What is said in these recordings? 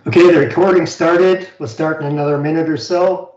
Okay, the recording started. We'll start in another minute or so.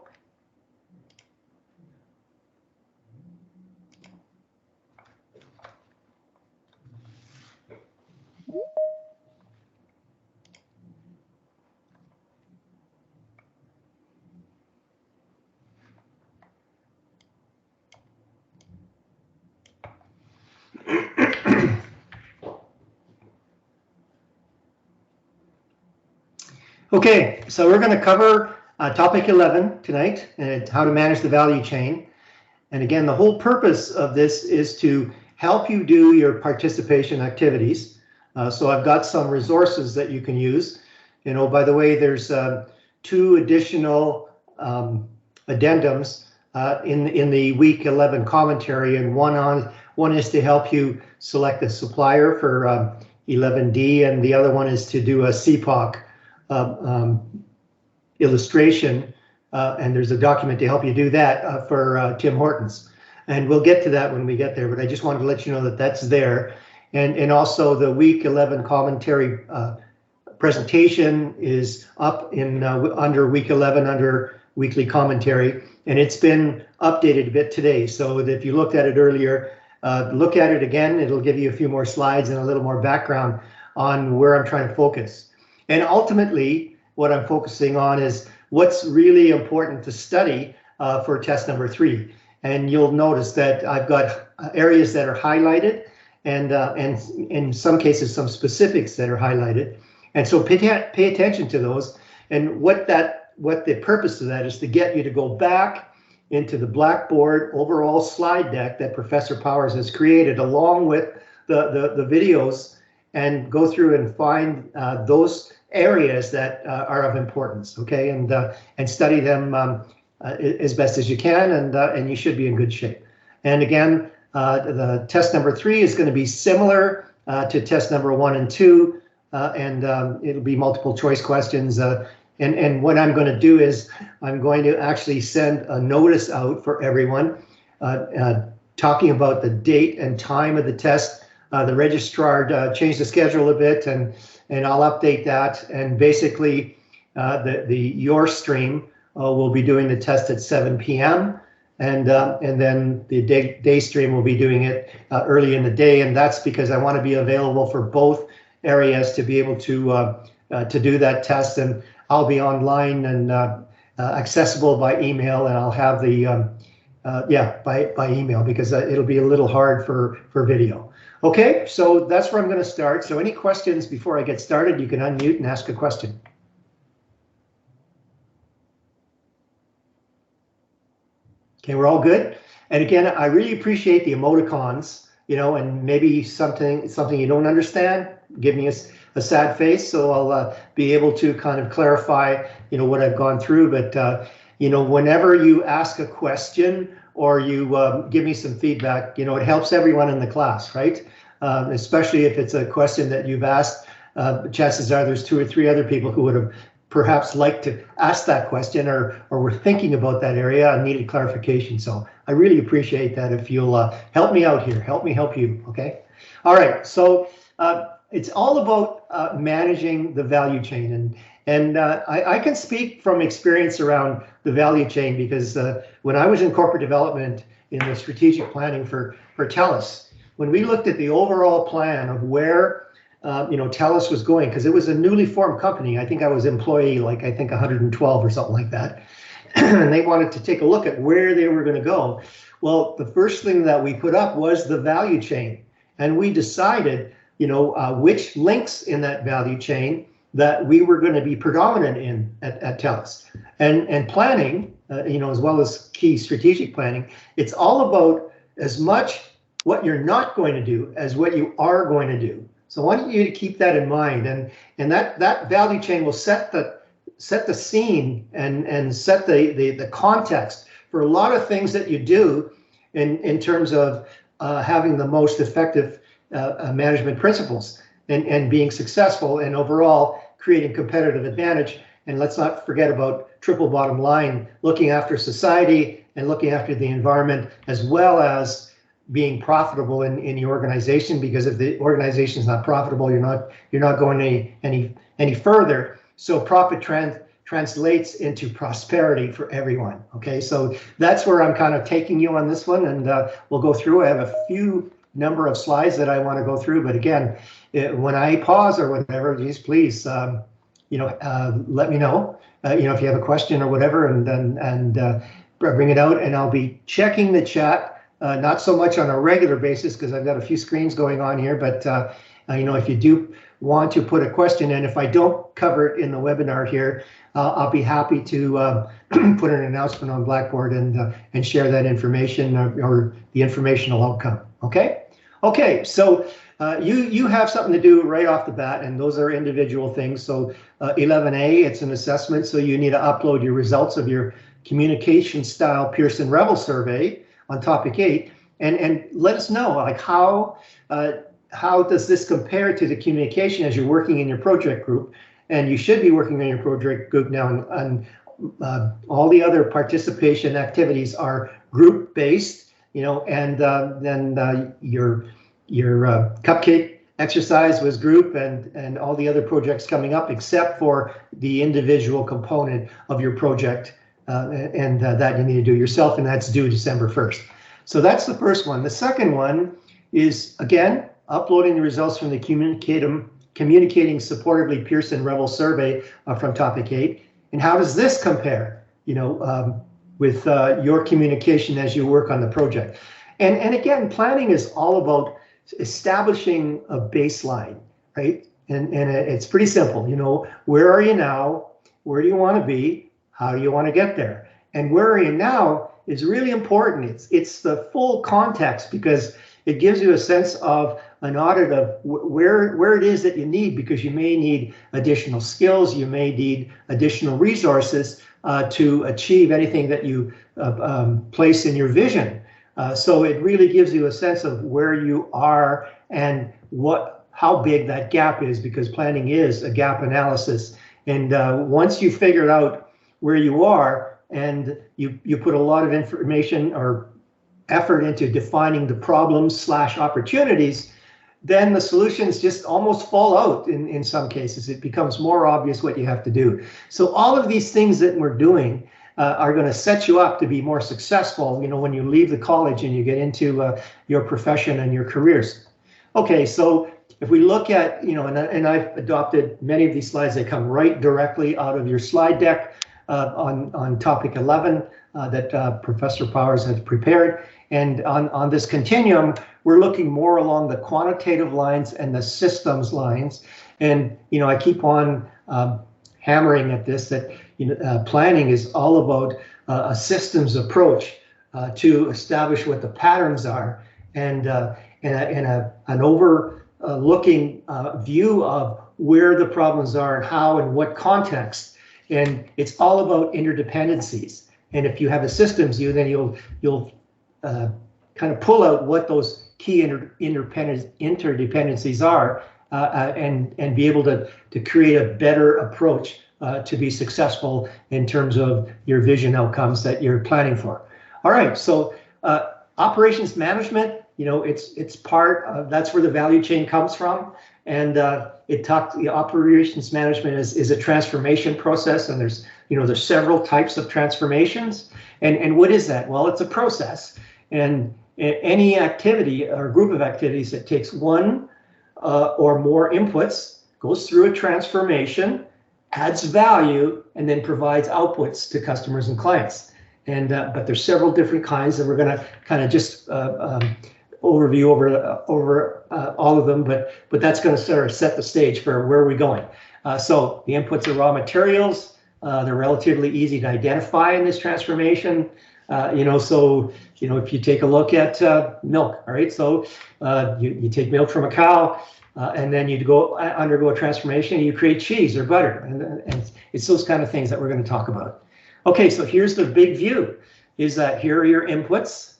Okay, so we're going to cover topic 11 tonight, how to manage the value chain. And again, the whole purpose of this is to help you do your participation activities. So I've got some resources that you can use. You know, by the way, there's 2 additional addendums in the week 11 commentary, and one is to help you select a supplier for 11D, and the other one is to do a SIPOC illustration, and there's a document to help you do that for Tim Hortons. And we'll get to that when we get there, but I just wanted to let you know that that's there. And also the week 11 commentary presentation is up in under week 11 under weekly commentary, and it's been updated a bit today. So if you looked at it earlier, look at it again. It'll give you a few more slides and a little more background on where I'm trying to focus. And ultimately, what I'm focusing on is what's really important to study for test number 3. And you'll notice that I've got areas that are highlighted, and in some cases, some specifics that are highlighted. And so pay attention to those. And what the purpose of that is to get you to go back into the Blackboard overall slide deck that Professor Powers has created, along with the videos, and go through and find those areas that are of importance, okay, and study them as best as you can, and you should be in good shape. And again, the test number 3 is going to be similar to test number 1 and 2, and it'll be multiple choice questions. And what I'm going to do is I'm going to actually send a notice out for everyone talking about the date and time of the test. The registrar changed the schedule a bit, and I'll update that. And basically, your stream will be doing the test at 7 p.m. and then the day stream will be doing it early in the day. And that's because I want to be available for both areas to be able to do that test. And I'll be online and accessible by email, and I'll have the by email, because it'll be a little hard for video. Okay, so that's where I'm going to start. So any questions before I get started, you can unmute and ask a question. Okay, we're all good. And again, I really appreciate the emoticons, you know, and maybe something you don't understand, give me a sad face, so I'll be able to kind of clarify, you know, what I've gone through. But, you know, whenever you ask a question or you give me some feedback, you know, it helps everyone in the class, right? Especially if it's a question that you've asked, chances are there's 2 or 3 other people who would have perhaps liked to ask that question or were thinking about that area and needed clarification. So I really appreciate that if you'll help me out here, help me help you, okay? All right, so it's all about managing the value chain. And I can speak from experience around the value chain, because when I was in corporate development in the strategic planning for TELUS, when we looked at the overall plan of where you know, TELUS was going, because it was a newly formed company. I think I was employee, like I think 112 or something like that. And they wanted to take a look at where they were going to go. Well, the first thing that we put up was the value chain. And we decided, you know, which links in that value chain that we were going to be predominant in at TELUS. And planning, you know, as well as key strategic planning, it's all about as much what you're not going to do as what you are going to do. So I want you to keep that in mind, and that value chain will set the scene and set the context for a lot of things that you do in terms of having the most effective management principles and being successful, and overall creating competitive advantage. And let's not forget about triple bottom line, looking after society and looking after the environment, as well as being profitable in the organization, because if the organization is not profitable, you're not going any further. so profit translates into prosperity for everyone. Okay, so that's where I'm kind of taking you on this one, and we'll go through. I have a few number of slides that I want to go through, but again, when I pause or whatever, just please, let me know. If you have a question or whatever, and bring it out, and I'll be checking the chat, not so much on a regular basis because I've got a few screens going on here, but if you do want to put a question in, if I don't cover it in the webinar here, I'll be happy to put an announcement on Blackboard and share that information or the informational outcome. Okay? Okay, so you have something to do right off the bat, and those are individual things. So 11A, it's an assessment, so you need to upload your results of your communication style Pearson-Revel survey on topic 8, and let us know, like, how does this compare to the communication as you're working in your project group? And you should be working in your project group now, and all the other participation activities are group-based, and then your cupcake exercise was group, and all the other projects coming up except for the individual component of your project, and that you need to do yourself, and that's due December 1st. So that's the first one. The second one is, again, uploading the results from the Communicating Supportively Pearson-Revel survey from topic 8. And how does this compare, with your communication as you work on the project? And again, planning is all about establishing a baseline, right? And it's pretty simple. Where are you now? Where do you want to be? How do you want to get there? And where are you now is really important. It's the full context, because it gives you a sense of an audit of where it is that you need, because you may need additional skills, you may need additional resources to achieve anything that you place in your vision. So it really gives you a sense of where you are and how big that gap is, because planning is a gap analysis. And once you figure out where you are, and you put a lot of information or effort into defining the problems / opportunities, then the solutions just almost fall out in some cases. It becomes more obvious what you have to do. So all of these things that we're doing are going to set you up to be more successful, when you leave the college and you get into your profession and your careers. Okay, so if we look at, and I've adopted many of these slides, they come right directly out of your slide deck on topic 11 that Professor Powers has prepared. And on this continuum, we're looking more along the quantitative lines and the systems lines. And, I keep on hammering at this, that planning is all about a systems approach to establish what the patterns are, and an overlooking view of where the problems are and how and what context. And it's all about interdependencies. And if you have a systems view, then you'll kind of pull out what those key interdependencies are, and be able to create a better approach to be successful in terms of your vision outcomes that you're planning for. All right, so operations management, it's part of, that's where the value chain comes from. And the operations management is a transformation process, and there's several types of transformations. And what is that? Well, it's a process, and any activity or group of activities that takes one or more inputs, goes through a transformation, adds value, and then provides outputs to customers and clients. And but there's several different kinds, and we're going to kind of just overview over all of them, but that's going to sort of set the stage for where we're going. So the inputs are raw materials. They're relatively easy to identify in this transformation. If you take a look at milk, all right, so you take milk from a cow, and then you undergo a transformation, and you create cheese or butter, and it's those kind of things that we're going to talk about. Okay, so here's the big view, is that here are your inputs,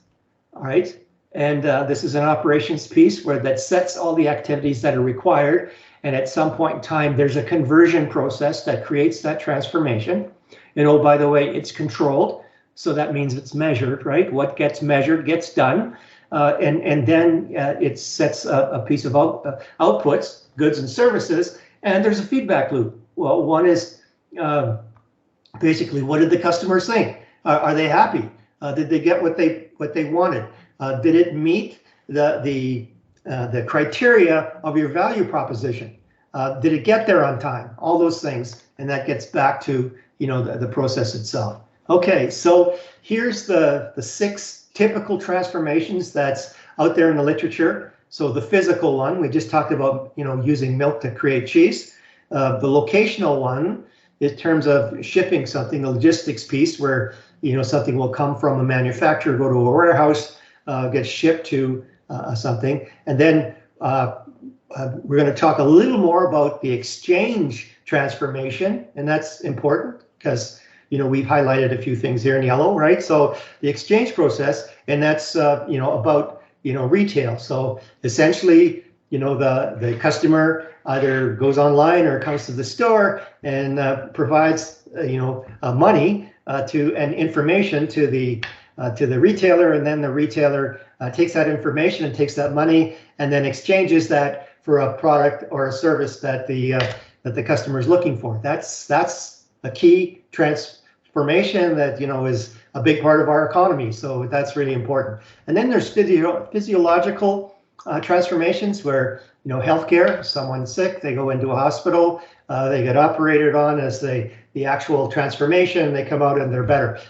all right, and this is an operations piece that sets all the activities that are required, and at some point in time, there's a conversion process that creates that transformation. And oh, by the way, it's controlled. So that means it's measured, right? What gets measured gets done. And then it sets a piece of outputs, goods and services, and there's a feedback loop. Well, one is basically, what did the customers think? Are they happy? Did they get what they wanted? Did it meet the criteria of your value proposition? Did it get there on time? All those things, and that gets back to the process itself. Okay, so here's the 6 typical transformations that's out there in the literature. So the physical one, we just talked about, using milk to create cheese. The locational one, in terms of shipping something, the logistics piece, where something will come from a manufacturer, go to a warehouse, get shipped to something, and then we're going to talk a little more about the exchange transformation, and that's important because we've highlighted a few things here in yellow, right? So the exchange process, and that's about retail. So essentially, the customer either goes online or comes to the store and provides money and information to the retailer, and then the retailer takes that information and takes that money and then exchanges that for a product or a service that the customer is looking for. That's a key transformation that is a big part of our economy. So that's really important. And then there's physiological transformations where healthcare, someone's sick, they go into a hospital, they get operated on as the actual transformation, they come out and they're better.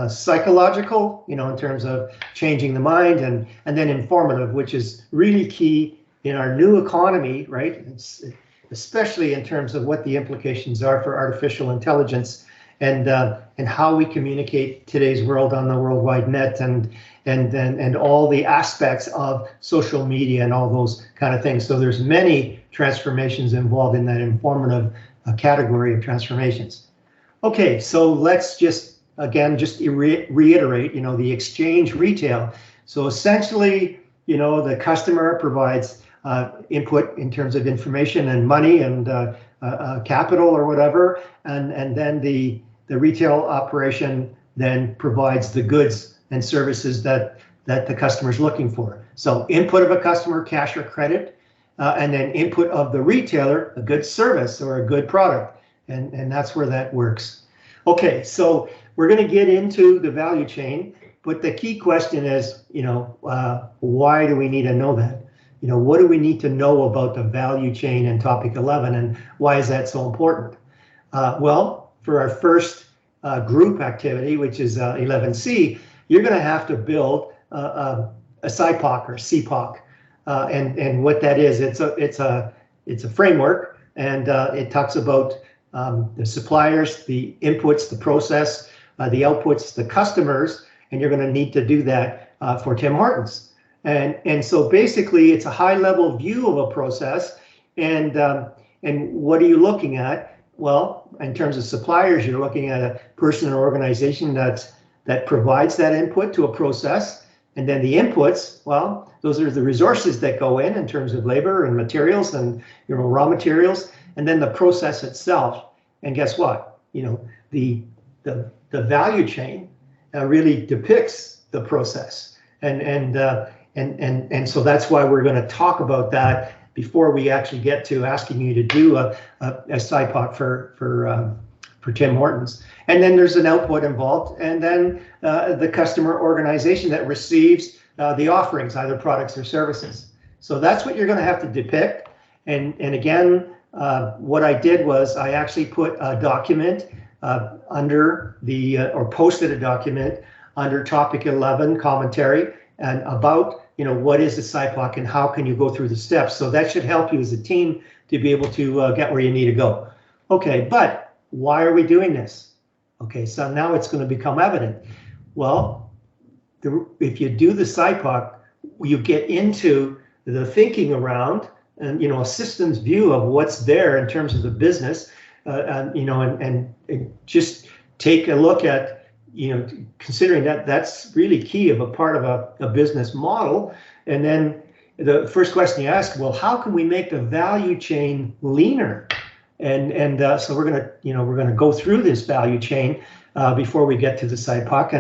Psychological, in terms of changing the mind, and then informative, which is really key in our new economy, right? Especially in terms of what the implications are for artificial intelligence and how we communicate today's world on the World Wide Net and all the aspects of social media and all those kind of things. So there's many transformations involved in that informative category of transformations. Okay, so let's just reiterate, the exchange retail. So essentially, the customer provides input in terms of information and money and capital or whatever, and then the retail operation then provides the goods and services that the customer is looking for. So input of a customer, cash or credit, and then input of the retailer, a good service or a good product, and that's where that works. Okay, so we're going to get into the value chain, but the key question is, why do we need to know that? What do we need to know about the value chain in topic 11, and why is that so important? Well, for our first group activity, which is 11C, you're going to have to build a SIPOC or CPOC, and what that is, it's a framework, and it talks about the suppliers, the inputs, the process, the outputs, the customers, and you're going to need to do that for Tim Hortons. And so basically, it's a high-level view of a process, and what are you looking at? Well, in terms of suppliers, you're looking at a person or organization that provides that input to a process, and then the inputs, well, those are the resources that go in terms of labor and materials and raw materials, and then the process itself. And guess what? The value chain really depicts the process, and so that's why we're going to talk about that before we actually get to asking you to do a SIPOC for Tim Hortons. And then there's an output involved, and then the customer organization that receives the offerings, either products or services. So that's what you're going to have to depict. And again, what I did was I actually put a document under or posted a document under topic 11 commentary and about what is a SIPOC and how can you go through the steps. So that should help you as a team to be able to get where you need to go. Okay, but why are we doing this? Okay, so now it's going to become evident. Well, if you do the SIPOC, you get into the thinking around and a systems view of what's there in terms of the business, and just take a look at considering that's really key of a part of a business model. And then the first question you ask, well, how can we make the value chain leaner? And so we're gonna go through this value chain before we get to the SIPOC,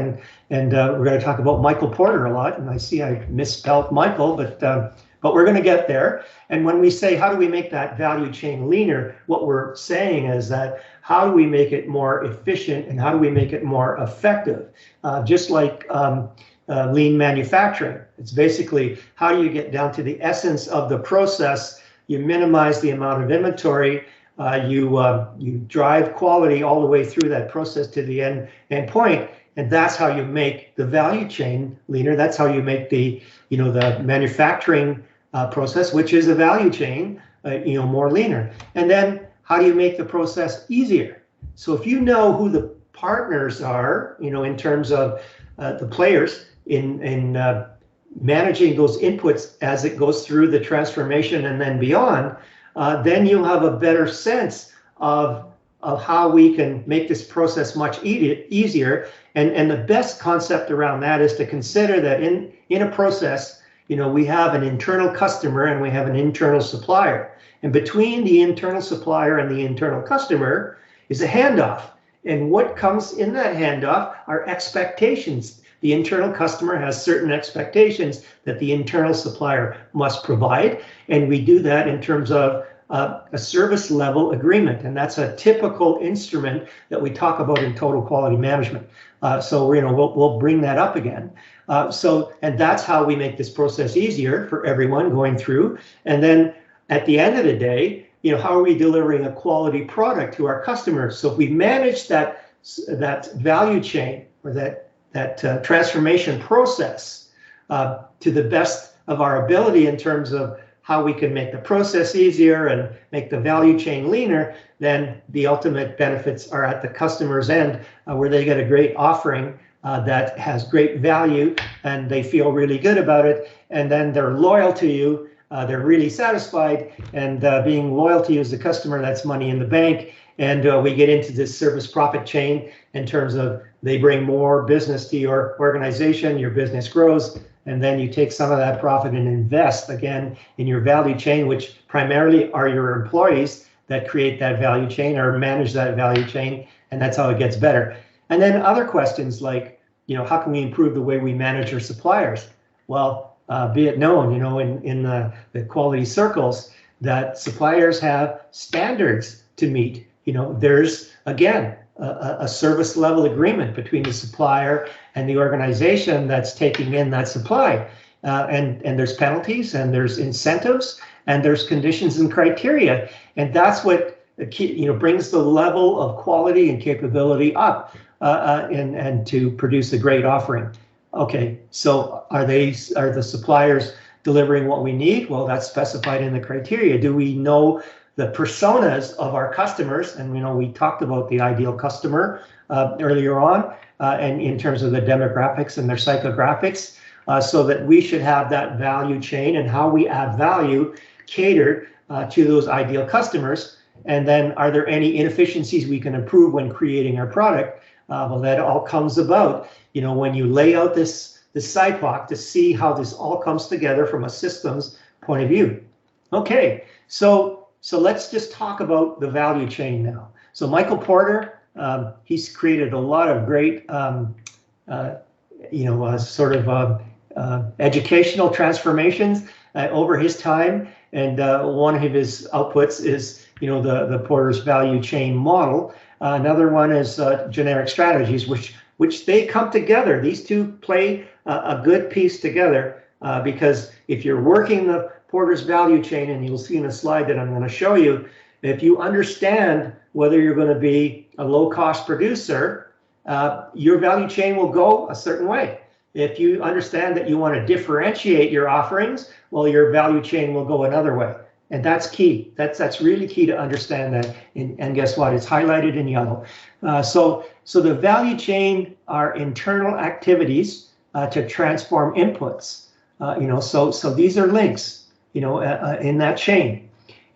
and we're going to talk about Michael Porter a lot. And I see I misspelled Michael, but but we're going to get there. And when we say, how do we make that value chain leaner, what we're saying is that how do we make it more efficient and how do we make it more effective? Just like lean manufacturing. It's basically how do you get down to the essence of the process, you minimize the amount of inventory, you drive quality all the way through that process to the end point, and that's how you make the value chain leaner. That's how you make the the manufacturing process, which is a value chain, more leaner. And then how do you make the process easier? So if you know who the partners are, in terms of the players in managing those inputs as it goes through the transformation and then beyond, then you'll have a better sense of how we can make this process much easier. And the best concept around that is to consider that in a process, we have an internal customer and we have an internal supplier. And between the internal supplier and the internal customer is a handoff. And what comes in that handoff are expectations. The internal customer has certain expectations that the internal supplier must provide. And we do that in terms of a service level agreement. And that's a typical instrument that we talk about in total quality management. So we'll bring that up again. And that's how we make this process easier for everyone going through. And then at the end of the day, how are we delivering a quality product to our customers? So if we manage that value chain or that transformation process to the best of our ability in terms of how we can make the process easier and make the value chain leaner, then the ultimate benefits are at the customer's end, where they get a great offering that has great value and they feel really good about it, and then they're loyal to you, they're really satisfied, and being loyal to you as a customer, that's money in the bank. And we get into this service profit chain in terms of they bring more business to your organization, your business grows, and then you take some of that profit and invest again in your value chain, which primarily are your employees that create that value chain or manage that value chain, and that's how it gets better. And then other questions like, how can we improve the way we manage our suppliers? Well, be it known, in the quality circles that suppliers have standards to meet. There's, again, a service level agreement between the supplier and the organization that's taking in that supply. And there's penalties and there's incentives and there's conditions and criteria. And that's what brings the level of quality and capability up and to produce a great offering. Okay, so are the suppliers delivering what we need? Well, that's specified in the criteria. Do we know the personas of our customers? And we talked about the ideal customer earlier on, and in terms of the demographics and their psychographics, so that we should have that value chain and how we add value catered to those ideal customers. And then are there any inefficiencies we can improve when creating our product? Well, that all comes about, when you lay out this SIPOC to see how this all comes together from a systems point of view. Okay, so let's just talk about the value chain now. So Michael Porter, he's created a lot of great, educational transformations over his time. And one of his outputs is, the Porter's value chain model. Another one is generic strategies, which they come together. These two play a good piece together because if you're working the Porter's value chain, and you'll see in a slide that I'm going to show you, if you understand whether you're going to be a low-cost producer, your value chain will go a certain way. If you understand that you want to differentiate your offerings, well, your value chain will go another way. And that's key. That's really key to understand that. And guess what? It's highlighted in yellow. So the value chain are internal activities to transform inputs. So these are links, in that chain.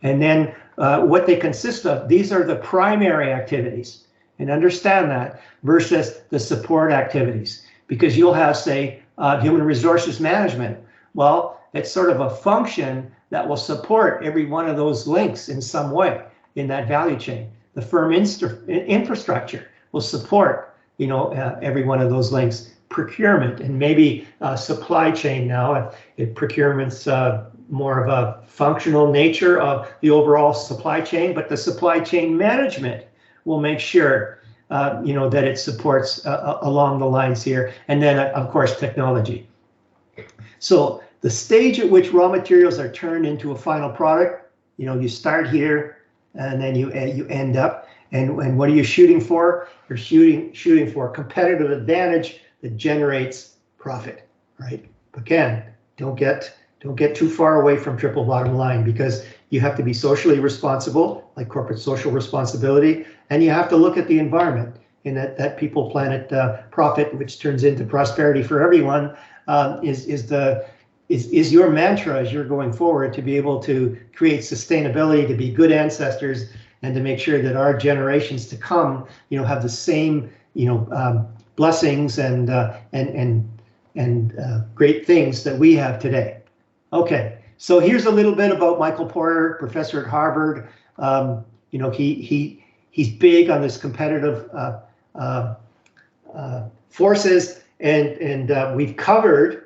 And then what they consist of, these are the primary activities. And understand that versus the support activities. Because you'll have, say, human resources management. Well, it's sort of a function that will support every one of those links in some way in that value chain. The firm infrastructure will support, every one of those links. Procurement and maybe supply chain now. If procurement's more of a functional nature of the overall supply chain, but the supply chain management will make sure that it supports along the lines here. And then, of course, technology. So the stage at which raw materials are turned into a final product, you start here and then you end up. And what are you shooting for? You're shooting for competitive advantage that generates profit, right? Again, don't get too far away from triple bottom line, because you have to be socially responsible, like corporate social responsibility, and you have to look at the environment, and that people, planet, profit, which turns into prosperity for everyone, is your mantra as you're going forward, to be able to create sustainability, to be good ancestors, and to make sure that our generations to come, have the same, blessings and great things that we have today. Okay, so here's a little bit about Michael Porter, professor at Harvard. He's big on this competitive forces, and we've covered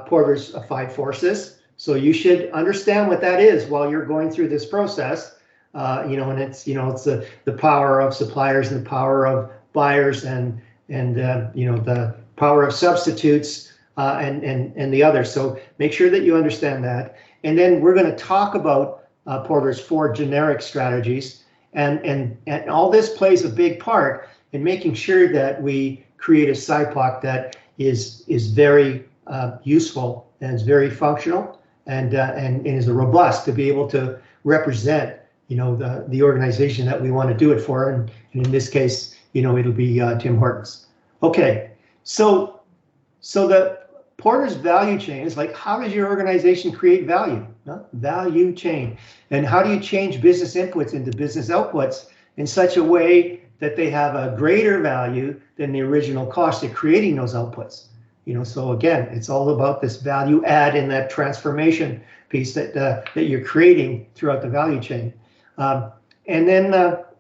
Porter's 5 forces. So you should understand what that is while you're going through this process. And it's the power of suppliers and the power of buyers and the power of substitutes and the others. So make sure that you understand that. And then we're going to talk about Porter's 4 generic strategies, and all this plays a big part in making sure that we create a SIPOC that is very useful and is very functional and is robust to be able to represent the organization that we want to do it for, and in this case, it'll be Tim Hortons. Okay, so the Porter's value chain is like, how does your organization create value? Value chain. And how do you change business inputs into business outputs in such a way that they have a greater value than the original cost of creating those outputs? So again, it's all about this value add in that transformation piece that you're creating throughout the value chain. And then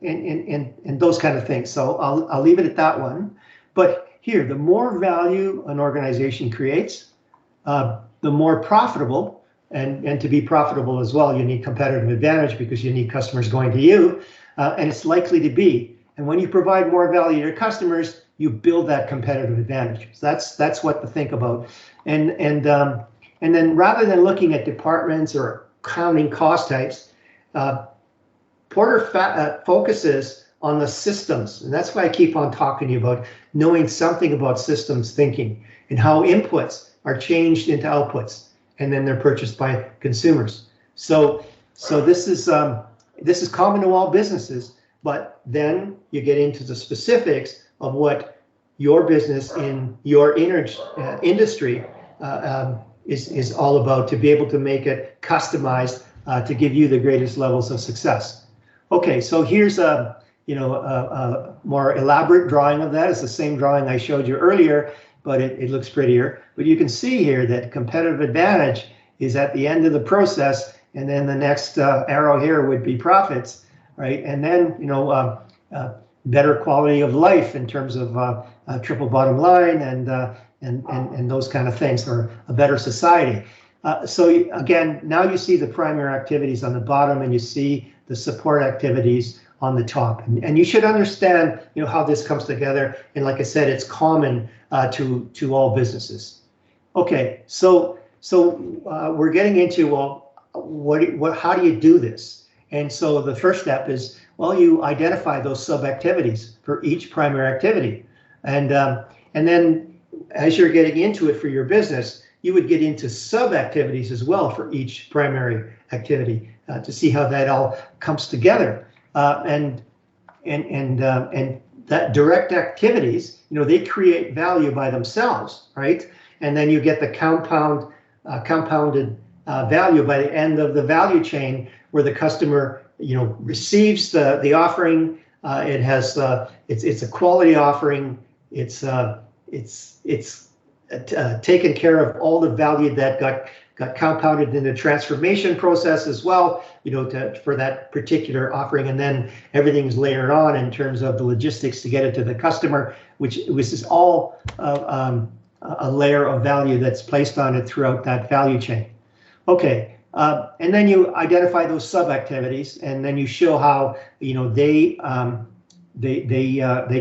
and those kind of things. So I'll leave it at that one. But here, the more value an organization creates, the more profitable, and to be profitable as well, you need competitive advantage, because you need customers going to you, and it's likely to be. And when you provide more value to your customers, you build that competitive advantage. So that's what to think about. And then rather than looking at departments or counting cost types, Porter focuses on the systems, and that's why I keep on talking to you about knowing something about systems thinking and how inputs are changed into outputs, and then they're purchased by consumers. So this is common to all businesses, but then you get into the specifics of what your business in your industry is all about, to be able to make it customized to give you the greatest levels of success. Okay, so here's a more elaborate drawing of that. It's the same drawing I showed you earlier, but it looks prettier. But you can see here that competitive advantage is at the end of the process, and then the next arrow here would be profits, right? And then better quality of life in terms of triple bottom line and those kind of things, or a better society. So again, now you see the primary activities on the bottom, and you see the support activities on the top, and you should understand how this comes together. And like I said, it's common to all businesses. Okay, so we're getting into, well, how do you do this? And so the first step is, well, you identify those sub activities for each primary activity, and then as you're getting into it for your business, you would get into sub activities as well for each primary activity to see how that all comes together. And that direct activities, they create value by themselves, right? And then you get the compounded value by the end of the value chain, where the customer, receives the offering. It has it's a quality offering. It's taken care of all the value that got compounded in the transformation process as well, for that particular offering, and then everything's layered on in terms of the logistics to get it to the customer, which is all a layer of value that's placed on it throughout that value chain. Okay, and then you identify those sub-activities, and then you show how they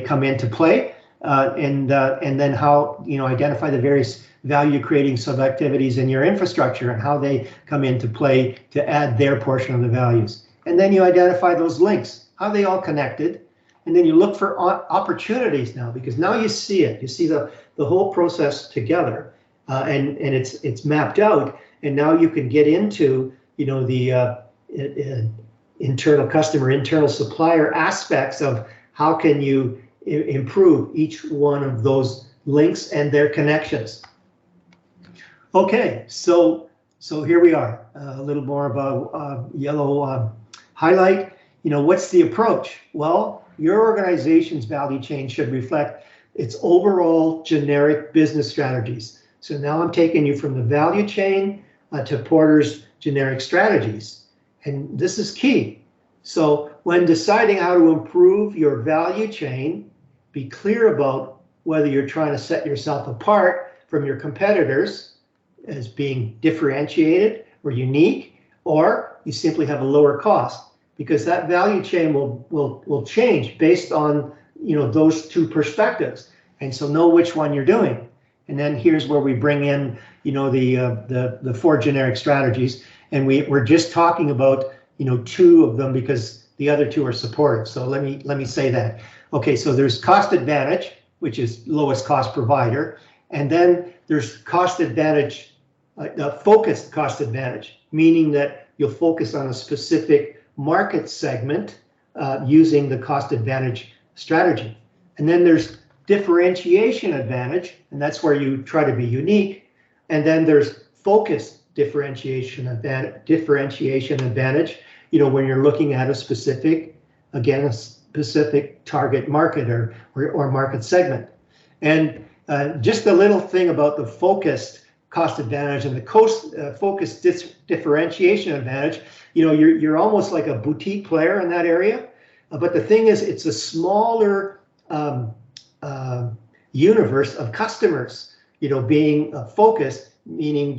come into play, and then how identify the various value-creating sub-activities in your infrastructure and how they come into play to add their portion of the values. And then you identify those links, how they all connected, and then you look for opportunities now, because now you see it. You see the whole process together, and it's mapped out. And now you can get into the internal customer, internal supplier aspects of how can you improve each one of those links and their connections. Okay, so here we are, a little more of a yellow highlight. What's the approach? Well, your organization's value chain should reflect its overall generic business strategies. So now I'm taking you from the value chain to Porter's generic strategies. And this is key. So when deciding how to improve your value chain, be clear about whether you're trying to set yourself apart from your competitors as being differentiated or unique, or you simply have a lower cost, because that value chain will change based on those two perspectives. And so know which one you're doing. And then here's where we bring in the 4 generic strategies, and we're just talking about two of them because the other 2 are supportive. So let me say that. Okay, so there's cost advantage, which is lowest cost provider, and then there's cost advantage, focused cost advantage, meaning that you'll focus on a specific market segment using the cost advantage strategy. And then there's differentiation advantage, and that's where you try to be unique. And then there's focused differentiation advantage, when you're looking at a specific target market or market segment. And just a little thing about the focused cost advantage and the focused differentiation advantage, you're almost like a boutique player in that area. But the thing is, it's a smaller universe of customers, being focused, meaning,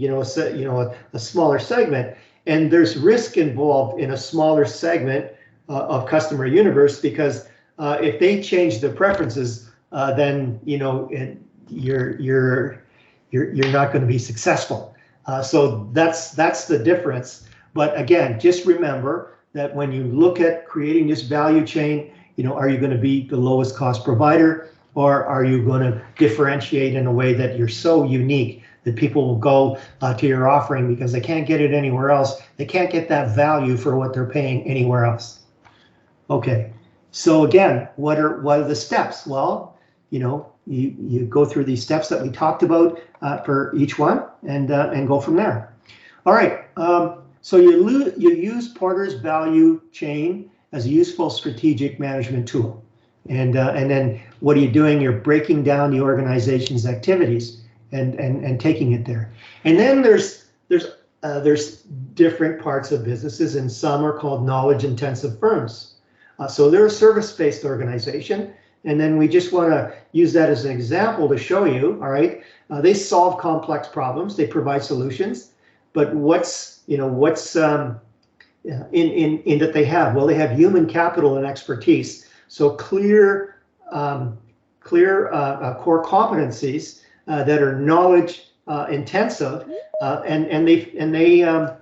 a smaller segment. And there's risk involved in a smaller segment of customer universe, because if they change their preferences, then, you're not going to be successful. So that's the difference. But again, just remember that when you look at creating this value chain, are you going to be the lowest cost provider, or are you going to differentiate in a way that you're so unique that people will go to your offering because they can't get it anywhere else? They can't get that value for what they're paying anywhere else. Okay, so again, what are the steps? Well, you go through these steps that we talked about for each one, and go from there. All right, so you use Porter's value chain as a useful strategic management tool. And then what are you doing? You're breaking down the organization's activities and taking it there. And then there's different parts of businesses, and some are called knowledge intensive firms. So they're a service-based organization. And then we just want to use that as an example to show you, all right, they solve complex problems, they provide solutions, but what's in that they have? Well, they have human capital and expertise. So clear core competencies that are knowledge intensive, and they have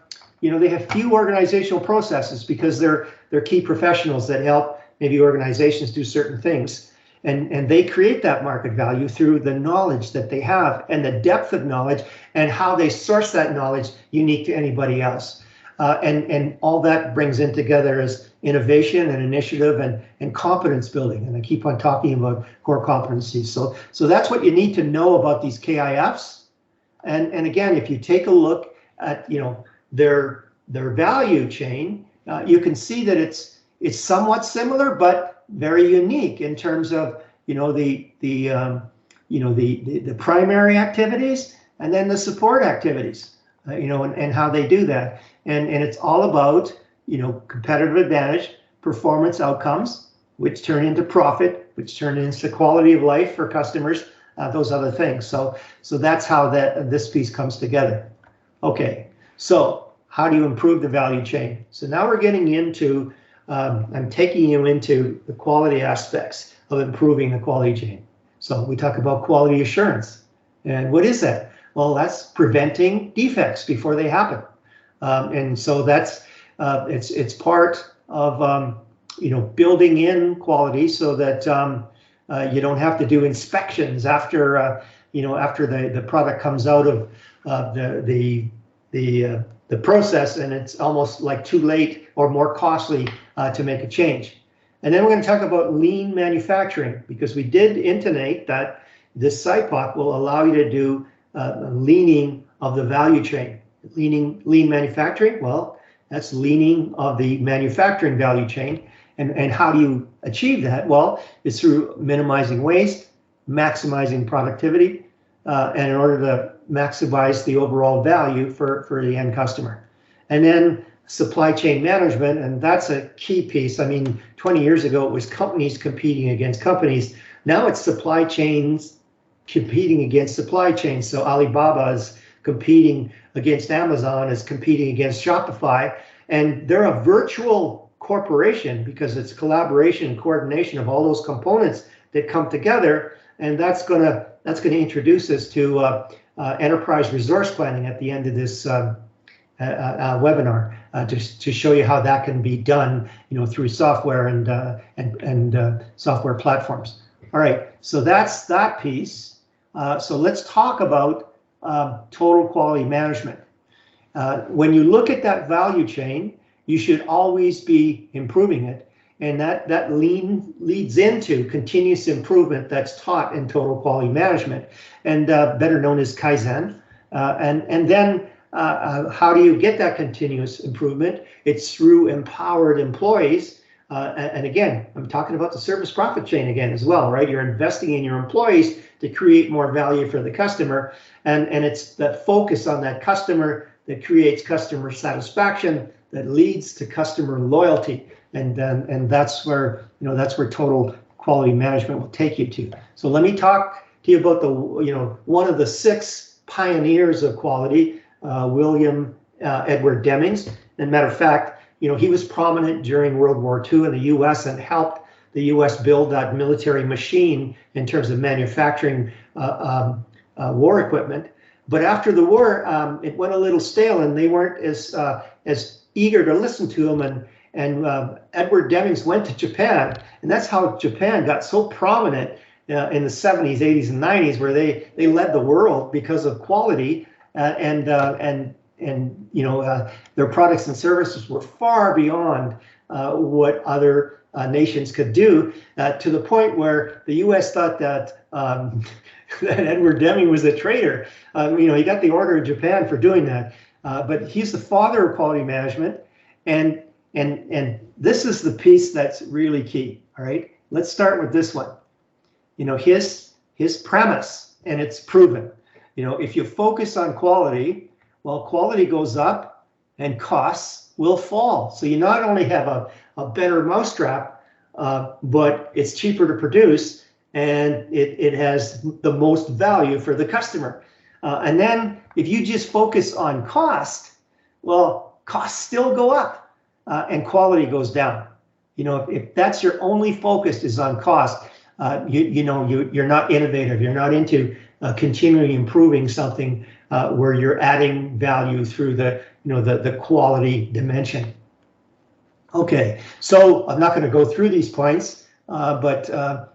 few organizational processes because they're key professionals that help maybe organizations do certain things, and they create that market value through the knowledge that they have and the depth of knowledge and how they source that knowledge unique to anybody else. And all that brings in together as innovation and initiative and competence building. And I keep on talking about core competencies. So that's what you need to know about these KIFs. And again, if you take a look at their value chain, you can see that it's somewhat similar but very unique in terms of the primary activities and then the support activities, and how they do that. And it's all about, competitive advantage, performance outcomes, which turn into profit, which turn into quality of life for customers, those other things. So that's how this piece comes together. Okay, So how do you improve the value chain? So now we're getting into, I'm taking you into the quality aspects of improving the quality chain. So we talk about quality assurance. And what is that? Well, that's preventing defects before they happen. And so that's, it's part of, building in quality so that you don't have to do inspections after, after the product comes out of the process, and it's almost like too late or more costly to make a change. And then we're going to talk about lean manufacturing, because we did intonate that this SIPOC will allow you to do leaning of the value chain. Lean manufacturing, well, that's leaning of the manufacturing value chain. And how do you achieve that? Well, it's through minimizing waste, maximizing productivity, and in order to maximize the overall value for the end customer. And then supply chain management, and that's a key piece. I mean, 20 years ago, it was companies competing against companies. Now it's supply chains competing against supply chains. So Alibaba is competing against Amazon, is competing against Shopify, and they're a virtual corporation because it's collaboration and coordination of all those components that come together, and that's going to introduce us to enterprise resource planning at the end of this webinar, to show you how that can be done, through software and software platforms. All right, so that's that piece. So let's talk about total quality management. When you look at that value chain, you should always be improving it, and that leads into continuous improvement that's taught in total quality management, and better known as Kaizen. And then how do you get that continuous improvement? It's through empowered employees. And again, I'm talking about the service profit chain again as well, right? You're investing in your employees to create more value for the customer, and it's that focus on that customer that creates customer satisfaction, that leads to customer loyalty, and that's where total quality management will take you to. So let me talk to you about one of the 6 pioneers of quality, William Edward Demings. And matter of fact, he was prominent during World War II in the U.S. and helped the U.S. build that military machine in terms of manufacturing war equipment. But after the war, it went a little stale, and they weren't as eager to listen to him, and Edward Demings went to Japan, and that's how Japan got so prominent in the 70s, 80s, and 90s, where they led the world because of quality, and their products and services were far beyond what other nations could do, to the point where the U.S. thought that that Edward Deming was a traitor. He got the Order of Japan for doing that. But he's the father of quality management, and this is the piece that's really key. All right, let's start with this one. His premise, and it's proven. If you focus on quality, well, quality goes up and costs will fall. So you not only have a better mousetrap, but it's cheaper to produce, and it has the most value for the customer. And then if you just focus on cost, well, costs still go up and quality goes down. If that's your only focus is on cost, you're not innovative. You're not into continually improving something where you're adding value through the quality dimension. Okay, so I'm not going to go through these points, but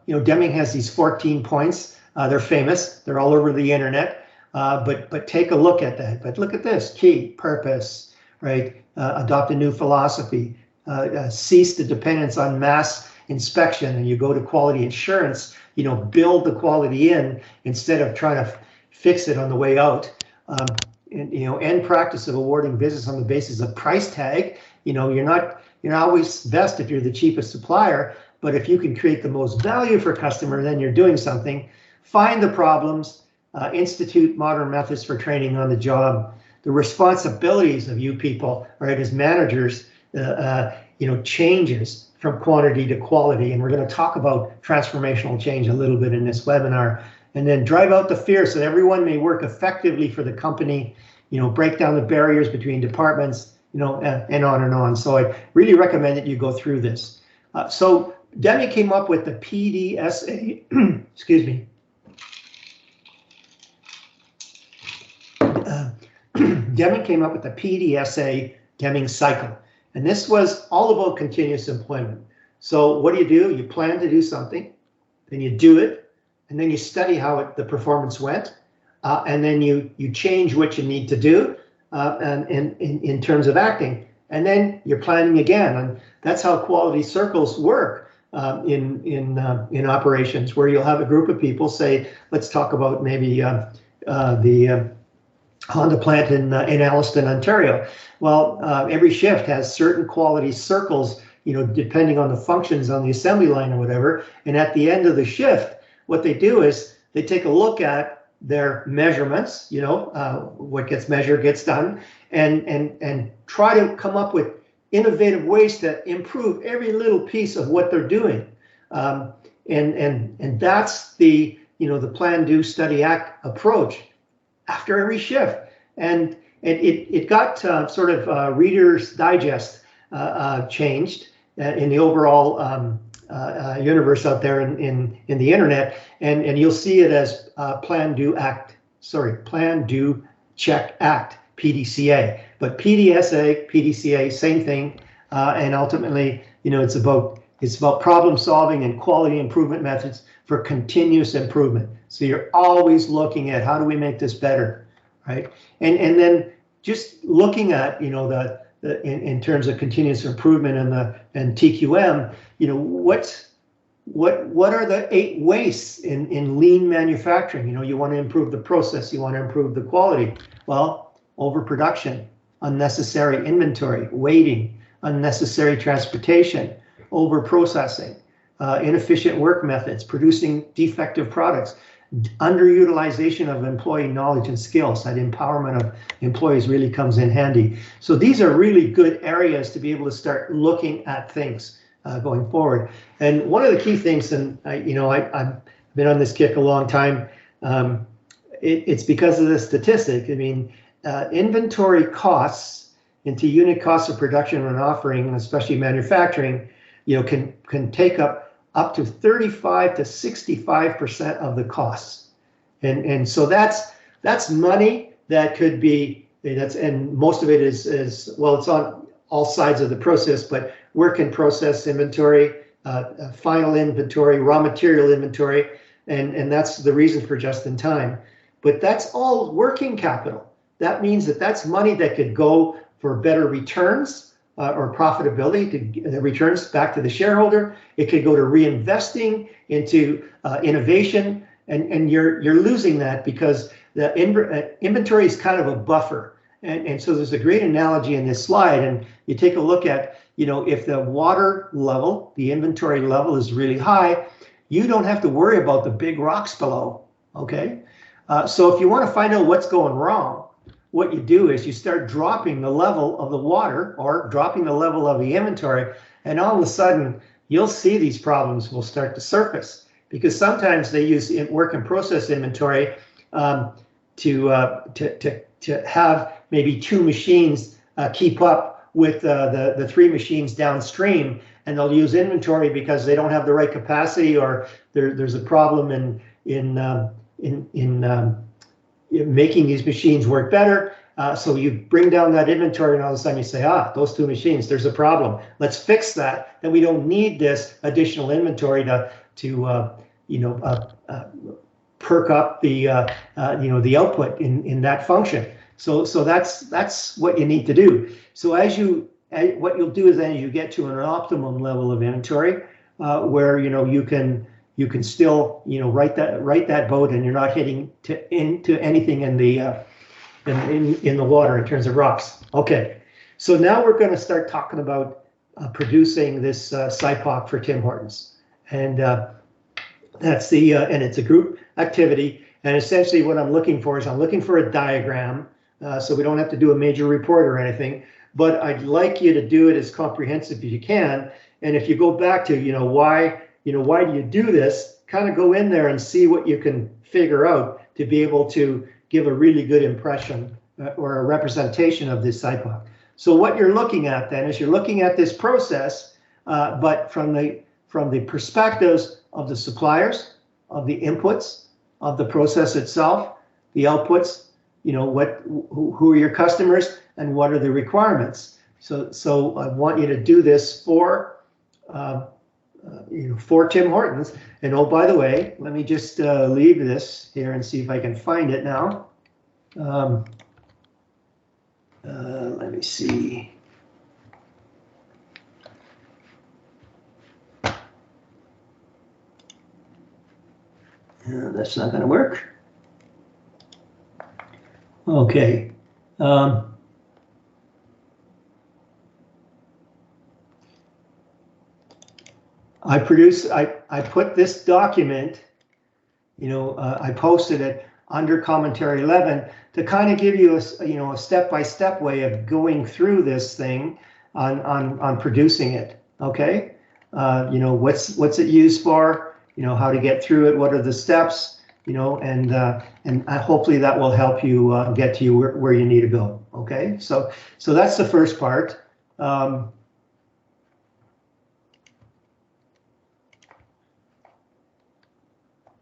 Deming has these 14 points. They're famous. They're all over the internet. But take a look at that. But look at this: key, purpose, right? Adopt a new philosophy. Cease the dependence on mass inspection, and you go to quality assurance. Build the quality in instead of trying to fix it on the way out. End practice of awarding business on the basis of price tag. You're not always best if you're the cheapest supplier, but if you can create the most value for customer, then you're doing something. Find the problems. Institute modern methods for training on the job. The responsibilities of you people, right, as managers, changes from quantity to quality, and we're going to talk about transformational change a little bit in this webinar. And then drive out the fear so that everyone may work effectively for the company. break down the barriers between departments, and on and on. So I really recommend that you go through this. So Demi came up with the PDSA, excuse me. Deming came up with the PDSA Deming cycle. And this was all about continuous employment. So what do? You plan to do something, then you do it, and then you study how the performance went, and then you change what you need to do and in terms of acting. And then you're planning again. And that's how quality circles work in operations, where you'll have a group of people say, let's talk about maybe the Honda plant in Alliston, Ontario. Well, every shift has certain quality circles, depending on the functions on the assembly line or whatever. And at the end of the shift, what they do is they take a look at their measurements, what gets measured gets done, and try to come up with innovative ways to improve every little piece of what they're doing. And that's the plan, do, study, act approach after every shift. And it got sort of Reader's Digest changed in the overall universe out there in the internet, and you'll see it as plan, do, check, act, PDCA. But PDSA, PDCA, same thing, and ultimately, it's about problem solving and quality improvement methods for continuous improvement. So you're always looking at how do we make this better, right? And then just looking at in terms of continuous improvement and TQM, what are the 8 wastes in lean manufacturing? You want to improve the process, you want to improve the quality. Well, overproduction, unnecessary inventory, waiting, unnecessary transportation, overprocessing, inefficient work methods, producing defective products, underutilization of employee knowledge and skills. That empowerment of employees really comes in handy. So these are really good areas to be able to start looking at things going forward. And one of the key things, and I've been on this kick a long time, it's because of the statistic. I mean, inventory costs into unit costs of production and offering, especially manufacturing, can take up to 35 to 65% of the costs. And so that's money that could be, and most of it is well, it's on all sides of the process, but work in process inventory, final inventory, raw material inventory, and that's the reason for just in time. But that's all working capital. That means that's money that could go for better returns, or profitability, to returns back to the shareholder. It could go to reinvesting into innovation, and you're losing that because the inventory is kind of a buffer. And so there's a great analogy in this slide, and you take a look at, if the water level, the inventory level is really high, you don't have to worry about the big rocks below, okay? So if you want to find out what's going wrong, what you do is you start dropping the level of the water or dropping the level of the inventory, and all of a sudden you'll see these problems will start to surface, because sometimes they use work in process inventory to have maybe 2 machines keep up with the 3 machines downstream, and they'll use inventory because they don't have the right capacity, or there's a problem in making these machines work better. So you bring down that inventory, and all of a sudden you say, those 2 machines, there's a problem. Let's fix that. Then we don't need this additional inventory to perk up the the output in that function. So that's what you need to do. So what you'll do is then you get to an optimum level of inventory where you can still right that boat, and you're not hitting into anything in the water in terms of rocks. Okay, so now we're going to start talking about producing this SIPOC for Tim Hortons, and that's and it's a group activity. And essentially, what I'm looking for is a diagram, so we don't have to do a major report or anything. But I'd like you to do it as comprehensive as you can. And if you go back to why do you do this, kind of go in there and see what you can figure out to be able to give a really good impression or a representation of this SIPOC. So what you're looking at then is you're looking at this process, but from the perspectives of the suppliers, of the inputs, of the process itself, the outputs, who are your customers and what are the requirements. So I want you to do this for Tim Hortons. And oh, by the way, let me just leave this here and see if I can find it now. Let me see. That's not going to work. Okay. I put this document, I posted it under commentary 11 to kind of give you a step-by-step way of going through this thing on producing it. Okay. What's it used for? How to get through it. What are the steps? And hopefully that will help you get to where you need to go. Okay. So that's the first part.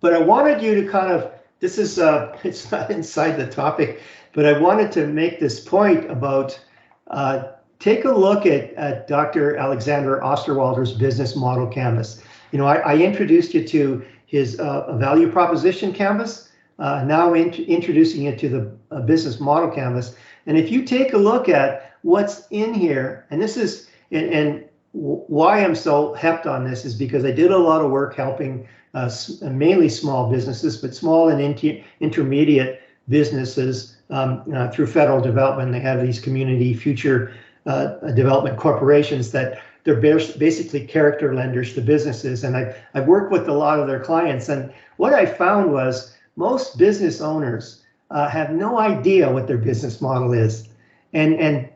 But I wanted you to kind of, this is, it's not inside the topic, but I wanted to make this point about, take a look at Dr. Alexander Osterwalder's business model canvas. I introduced you to his value proposition canvas, now introducing you to the business model canvas. And if you take a look at what's in here, and this is, and why I'm so hepped on this is because I did a lot of work helping mainly small businesses, but small and intermediate businesses through federal development. They have these community future development corporations that they're basically character lenders to businesses. And I've worked with a lot of their clients. And what I found was most business owners have no idea what their business model is. And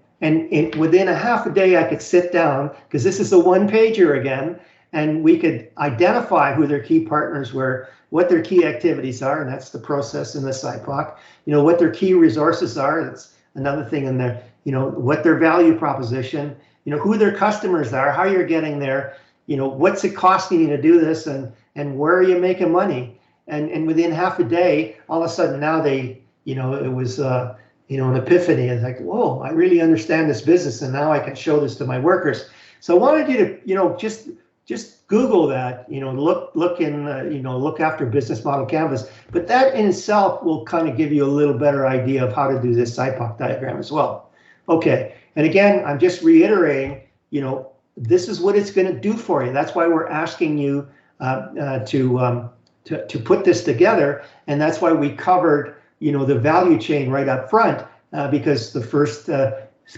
within a half a day, I could sit down, because this is a one-pager again, and we could identify who their key partners were, what their key activities are, and that's the process in the SIPOC, what their key resources are, that's another thing in there, what their value proposition, who their customers are, how you're getting there, what's it costing you to do this, and where are you making money? And within half a day, all of a sudden now they, it was, an epiphany. It's like, whoa, I really understand this business, and now I can show this to my workers. So I wanted you to, just Google that, look after business model canvas. But that in itself will kind of give you a little better idea of how to do this SIPOC diagram as well. Okay, and again, I'm just reiterating, this is what it's going to do for you. That's why we're asking you to put this together, and that's why we covered, the value chain right up front, because the first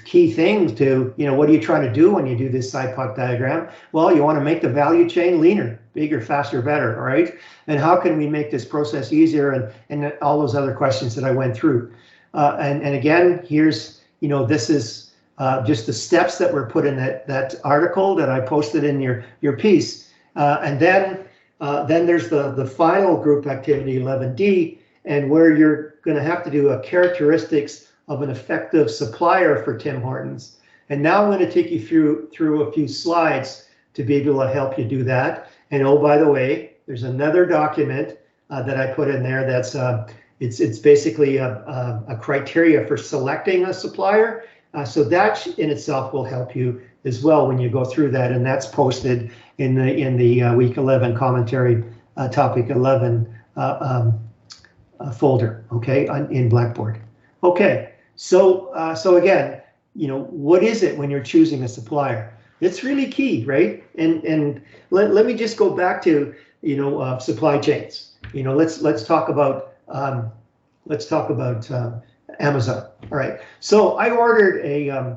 key thing to, what are you trying to do when you do this SIPOC diagram? Well, you want to make the value chain leaner, bigger, faster, better, all right? And how can we make this process easier, and all those other questions that I went through. And again, here's, this is just the steps that were put in that article that I posted in your piece. And then there's the final group activity, 11D, and where you're going to have to do a characteristics of an effective supplier for Tim Hortons. And now I'm going to take you through a few slides to be able to help you do that. And oh, by the way, there's another document that I put in there that's it's basically a criteria for selecting a supplier. So that in itself will help you as well when you go through that, and that's posted in the week 11 commentary topic 11 folder, okay, in Blackboard. Okay. So again, what is it when you're choosing a supplier? It's really key, right? And let me just go back to, supply chains. Let's talk about Amazon. All right. So I ordered a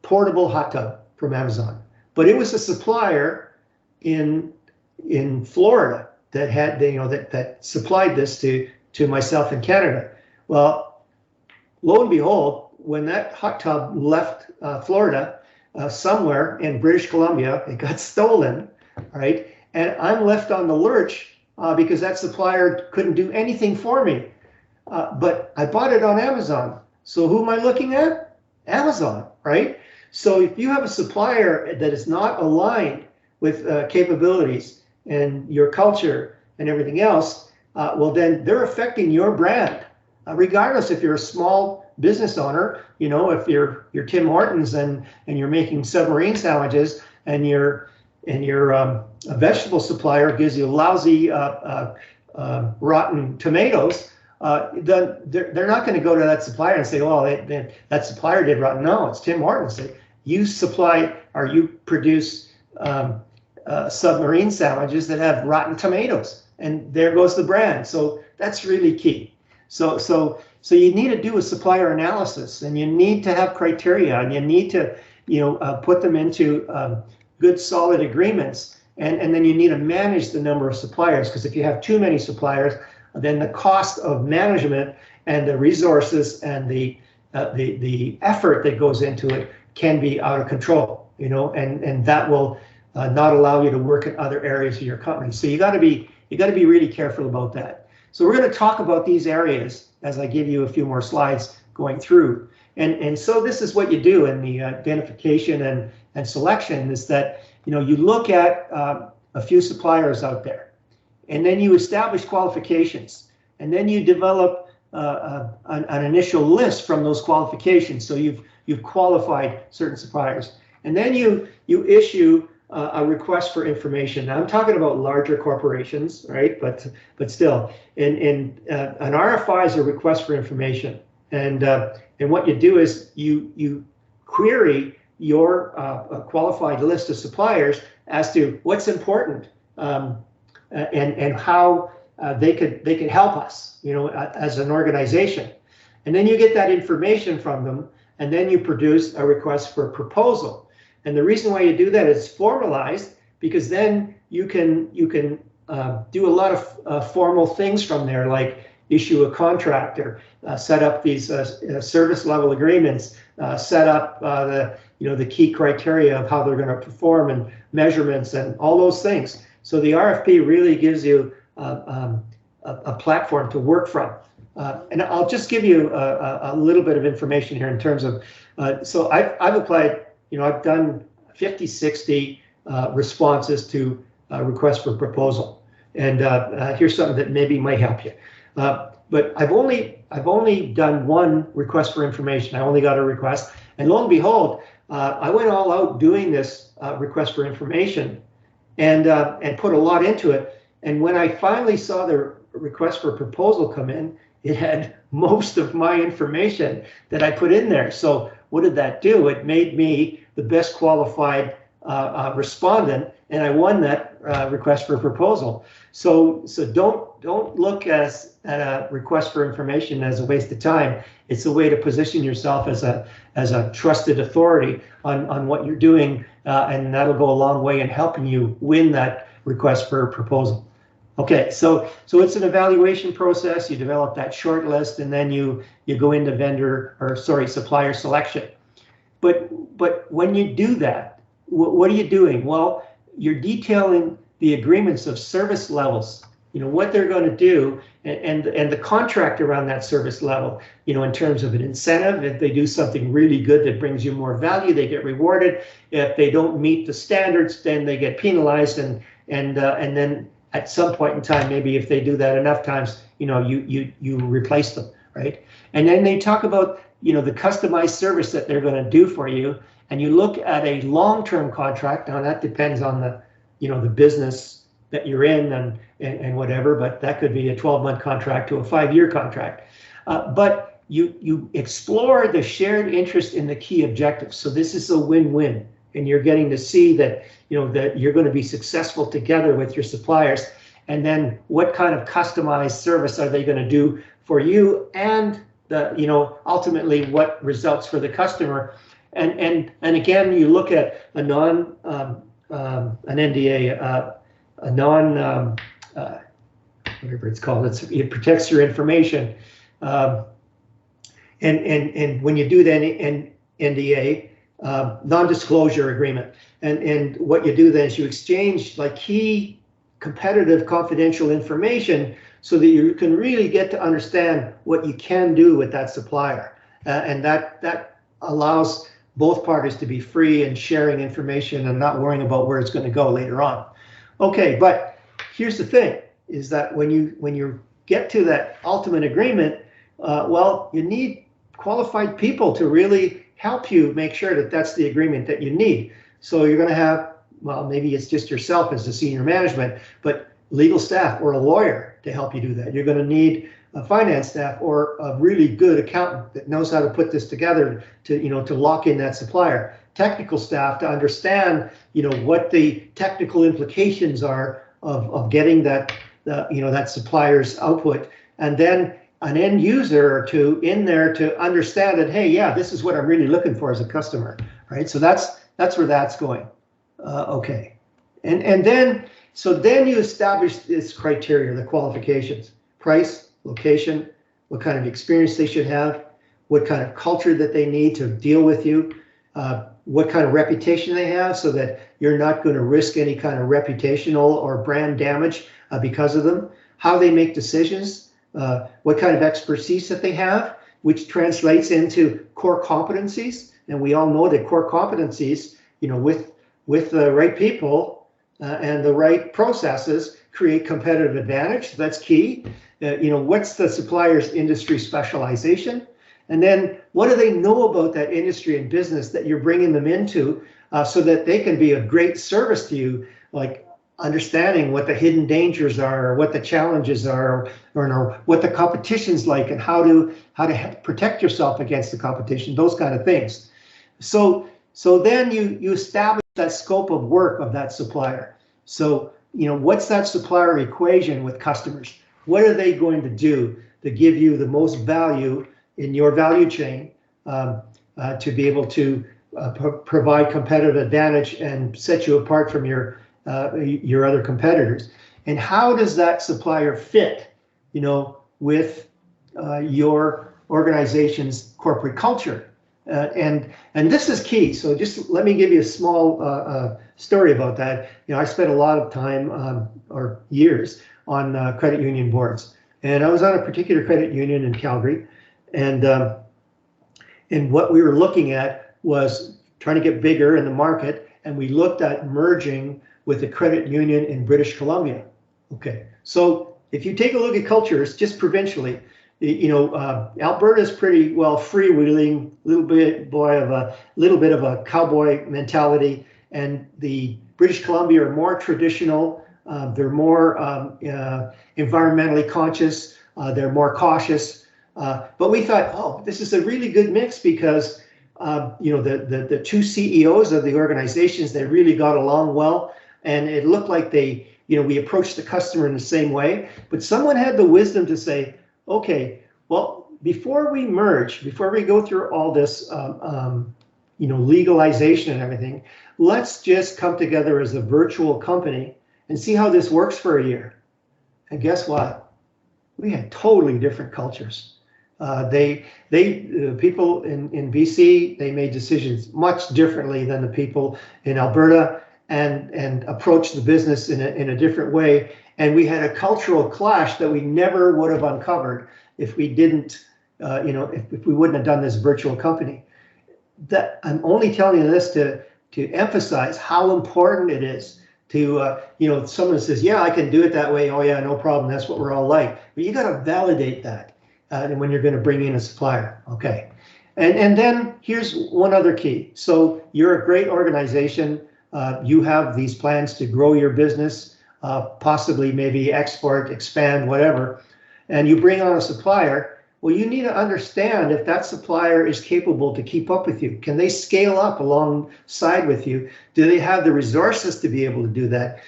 portable hot tub from Amazon, but it was a supplier in Florida that had, that supplied this to myself in Canada. Well, lo and behold, when that hot tub left Florida, somewhere in British Columbia, it got stolen, right? And I'm left on the lurch because that supplier couldn't do anything for me. but I bought it on Amazon. So who am I looking at? Amazon, right? So if you have a supplier that is not aligned with capabilities and your culture and everything else, well, then they're affecting your brand, regardless if you're a small business owner. You know, if you're Tim Hortons and you're making submarine sandwiches, and your vegetable supplier gives you lousy rotten tomatoes, then they're not going to go to that supplier and say, "Oh, that supplier did rotten." No, it's Tim Hortons. You supply or you produce submarine sandwiches that have rotten tomatoes, and there goes the brand. So that's really key. So you need to do a supplier analysis, and you need to have criteria, and you need to put them into good solid agreements, and then you need to manage the number of suppliers, because if you have too many suppliers, then the cost of management and the resources and the effort that goes into it can be out of control, and that will not allow you to work in other areas of your company. So you got to be really careful about that. So we're going to talk about these areas as I give you a few more slides going through. And so this is what you do in the identification and selection, is that you look at a few suppliers out there, and then you establish qualifications, and then you develop an initial list from those qualifications. So you've qualified certain suppliers, and then you issue a request for information. Now I'm talking about larger corporations, right? But still, an RFI is a request for information, and what you do is you query your qualified list of suppliers as to what's important, and how they could help us, as an organization. And then you get that information from them, and then you produce a request for proposal. And the reason why you do that is formalized, because then you can do a lot of formal things from there, like issue a contract, or set up these service level agreements, set up the key criteria of how they're going to perform, and measurements and all those things. So the RFP really gives you a platform to work from. And I'll just give you a little bit of information here in terms of, so I've applied, I've done 50, 60 responses to requests for proposal. And here's something that maybe might help you. But I've only done one request for information. I only got a request, and lo and behold, I went all out doing this request for information, and put a lot into it. And when I finally saw the request for proposal come in, it had most of my information that I put in there. So what did that do? It made me the best qualified respondent, and I won that request for proposal. So don't look at a request for information as a waste of time. It's a way to position yourself as a trusted authority on what you're doing, and that'll go a long way in helping you win that request for proposal. Okay, so it's an evaluation process. You develop that short list, and then you go into supplier selection. But when you do that, what are you doing? Well, you're detailing the agreements of service levels, what they're going to do, and the contract around that service level, in terms of an incentive. If they do something really good that brings you more value, they get rewarded. If they don't meet the standards, then they get penalized, and then at some point in time, maybe if they do that enough times, you replace them, right? And then they talk about the customized service that they're going to do for you, and you look at a long-term contract. Now that depends on the business that you're in and whatever, but that could be a 12-month contract to a 5-year contract. But you explore the shared interest in the key objectives. So this is a win-win, and you're getting to see that that you're going to be successful together with your suppliers. And then what kind of customized service are they going to do for you, and ultimately what results for the customer. And again, you look at a an NDA, whatever it's called. It protects your information. And when you do that NDA, non-disclosure agreement, and what you do then is you exchange like key competitive confidential information so that you can really get to understand what you can do with that supplier. And that allows both parties to be free and sharing information and not worrying about where it's going to go later on. Okay, but here's the thing, is that when you get to that ultimate agreement, well, you need qualified people to really help you make sure that that's the agreement that you need. So you're going to have, well, maybe it's just yourself as the senior management, but legal staff or a lawyer to help you do that. You're going to need a finance staff or a really good accountant that knows how to put this together to lock in that supplier. Technical staff to understand, what the technical implications are of getting that, that supplier's output, and then an end user or two in there to understand that, hey, yeah, this is what I'm really looking for as a customer, right? So that's where that's going. Okay, and then you establish this criteria, the qualifications: price, location, what kind of experience they should have, what kind of culture that they need to deal with you, what kind of reputation they have, so that you're not going to risk any kind of reputational or brand damage because of them, how they make decisions, what kind of expertise that they have, which translates into core competencies. And we all know that core competencies, with the right people and the right processes, create competitive advantage. That's key. What's the supplier's industry specialization? And then what do they know about that industry and business that you're bringing them into, so that they can be a great service to you, like understanding what the hidden dangers are, or what the challenges are, or what the competition's like, and how to protect yourself against the competition, those kind of things. So then you establish that scope of work of that supplier. So, what's that supplier equation with customers? What are they going to do to give you the most value in your value chain, to be able to provide competitive advantage and set you apart from your other competitors? And how does that supplier fit, with your organization's corporate culture? And this is key. So just let me give you a small story about that. I spent a lot of time or years on credit union boards, and I was on a particular credit union in Calgary, and what we were looking at was trying to get bigger in the market, and we looked at merging with a credit union in British Columbia. Okay, so if you take a look at cultures just provincially, Alberta is pretty well freewheeling, little bit of a cowboy mentality, and the British Columbia are more traditional. They're more environmentally conscious. They're more cautious. But we thought, oh, this is a really good mix, because the two CEOs of the organizations, they really got along well, and it looked like we approached the customer in the same way. But someone had the wisdom to say, okay, well, before we merge, before we go through all this, legalization and everything, let's just come together as a virtual company and see how this works for a year. And guess what? We had totally different cultures. People in BC, they made decisions much differently than the people in Alberta, and approached the business in a different way. And we had a cultural clash that we never would have uncovered if we didn't, if we wouldn't have done this virtual company. That I'm only telling you this to emphasize how important it is to, someone says, yeah, I can do it that way. Oh yeah, no problem. That's what we're all like. But you got to validate that when you're going to bring in a supplier. Okay. And then here's one other key. So you're a great organization. You have these plans to grow your business, possibly maybe export, expand, whatever, and you bring on a supplier. Well, you need to understand if that supplier is capable to keep up with you. Can they scale up alongside with you? Do they have the resources to be able to do that?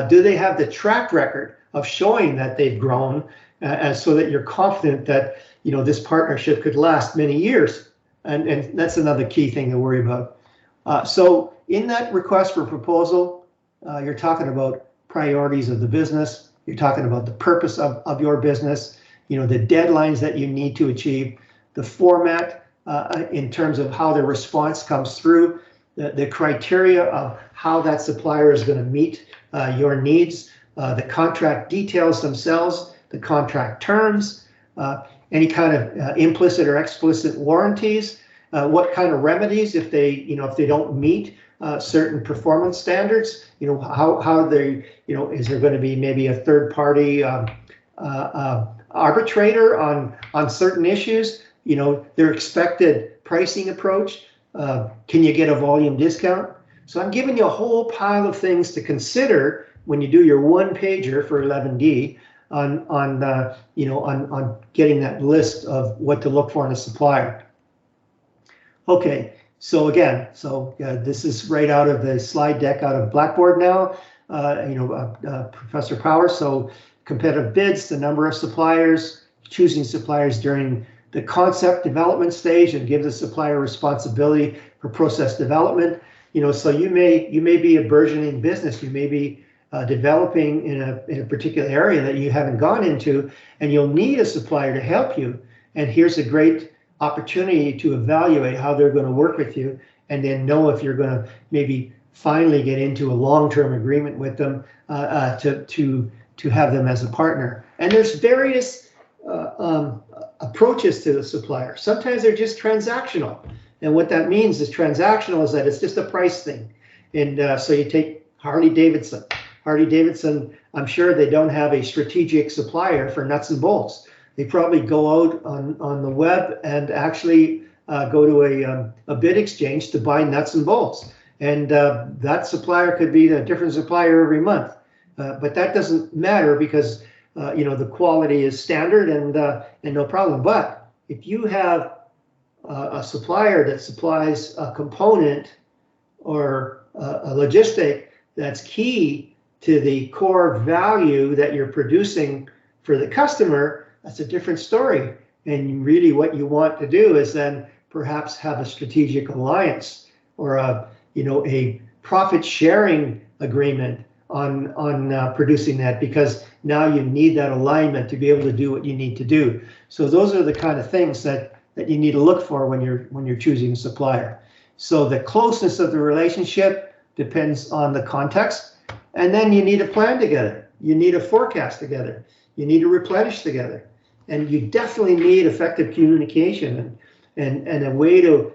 Do they have the track record of showing that they've grown, and so that you're confident that this partnership could last many years? And that's another key thing to worry about. So in that request for proposal, you're talking about priorities of the business. You're talking about the purpose of your business, the deadlines that you need to achieve, the format in terms of how the response comes through, the criteria of how that supplier is going to meet your needs, the contract details themselves, the contract terms, any kind of implicit or explicit warranties, what kind of remedies if they, if they don't meet certain performance standards, how they, is there going to be maybe a third party arbitrator on certain issues, their expected pricing approach, can you get a volume discount? So I'm giving you a whole pile of things to consider when you do your one pager for 11D on getting that list of what to look for in a supplier. Okay, so again, this is right out of the slide deck out of Blackboard now, Professor Power. So competitive bids, the number of suppliers, choosing suppliers during the concept development stage, and give the supplier responsibility for process development. So you may be a burgeoning business, you may be developing in a particular area that you haven't gone into, and you'll need a supplier to help you. And here's a great opportunity to evaluate how they're going to work with you, and then know if you're going to maybe finally get into a long-term agreement with them to have them as a partner. And there's various approaches to the supplier. Sometimes they're just transactional, and what that means is transactional is that it's just a price thing. And so you take Harley-Davidson. Harley-Davidson, I'm sure they don't have a strategic supplier for nuts and bolts. They probably go out on the web and actually go to a bid exchange to buy nuts and bolts. And that supplier could be a different supplier every month. But that doesn't matter because the quality is standard and no problem. But if you have a supplier that supplies a component or a logistic that's key to the core value that you're producing for the customer, that's a different story. And really what you want to do is then perhaps have a strategic alliance or a profit sharing agreement on producing that, because now you need that alignment to be able to do what you need to do. So those are the kind of things that you need to look for when you're choosing a supplier. So the closeness of the relationship depends on the context, and then you need a plan together. You need a forecast together. You need to replenish together, and you definitely need effective communication and a way to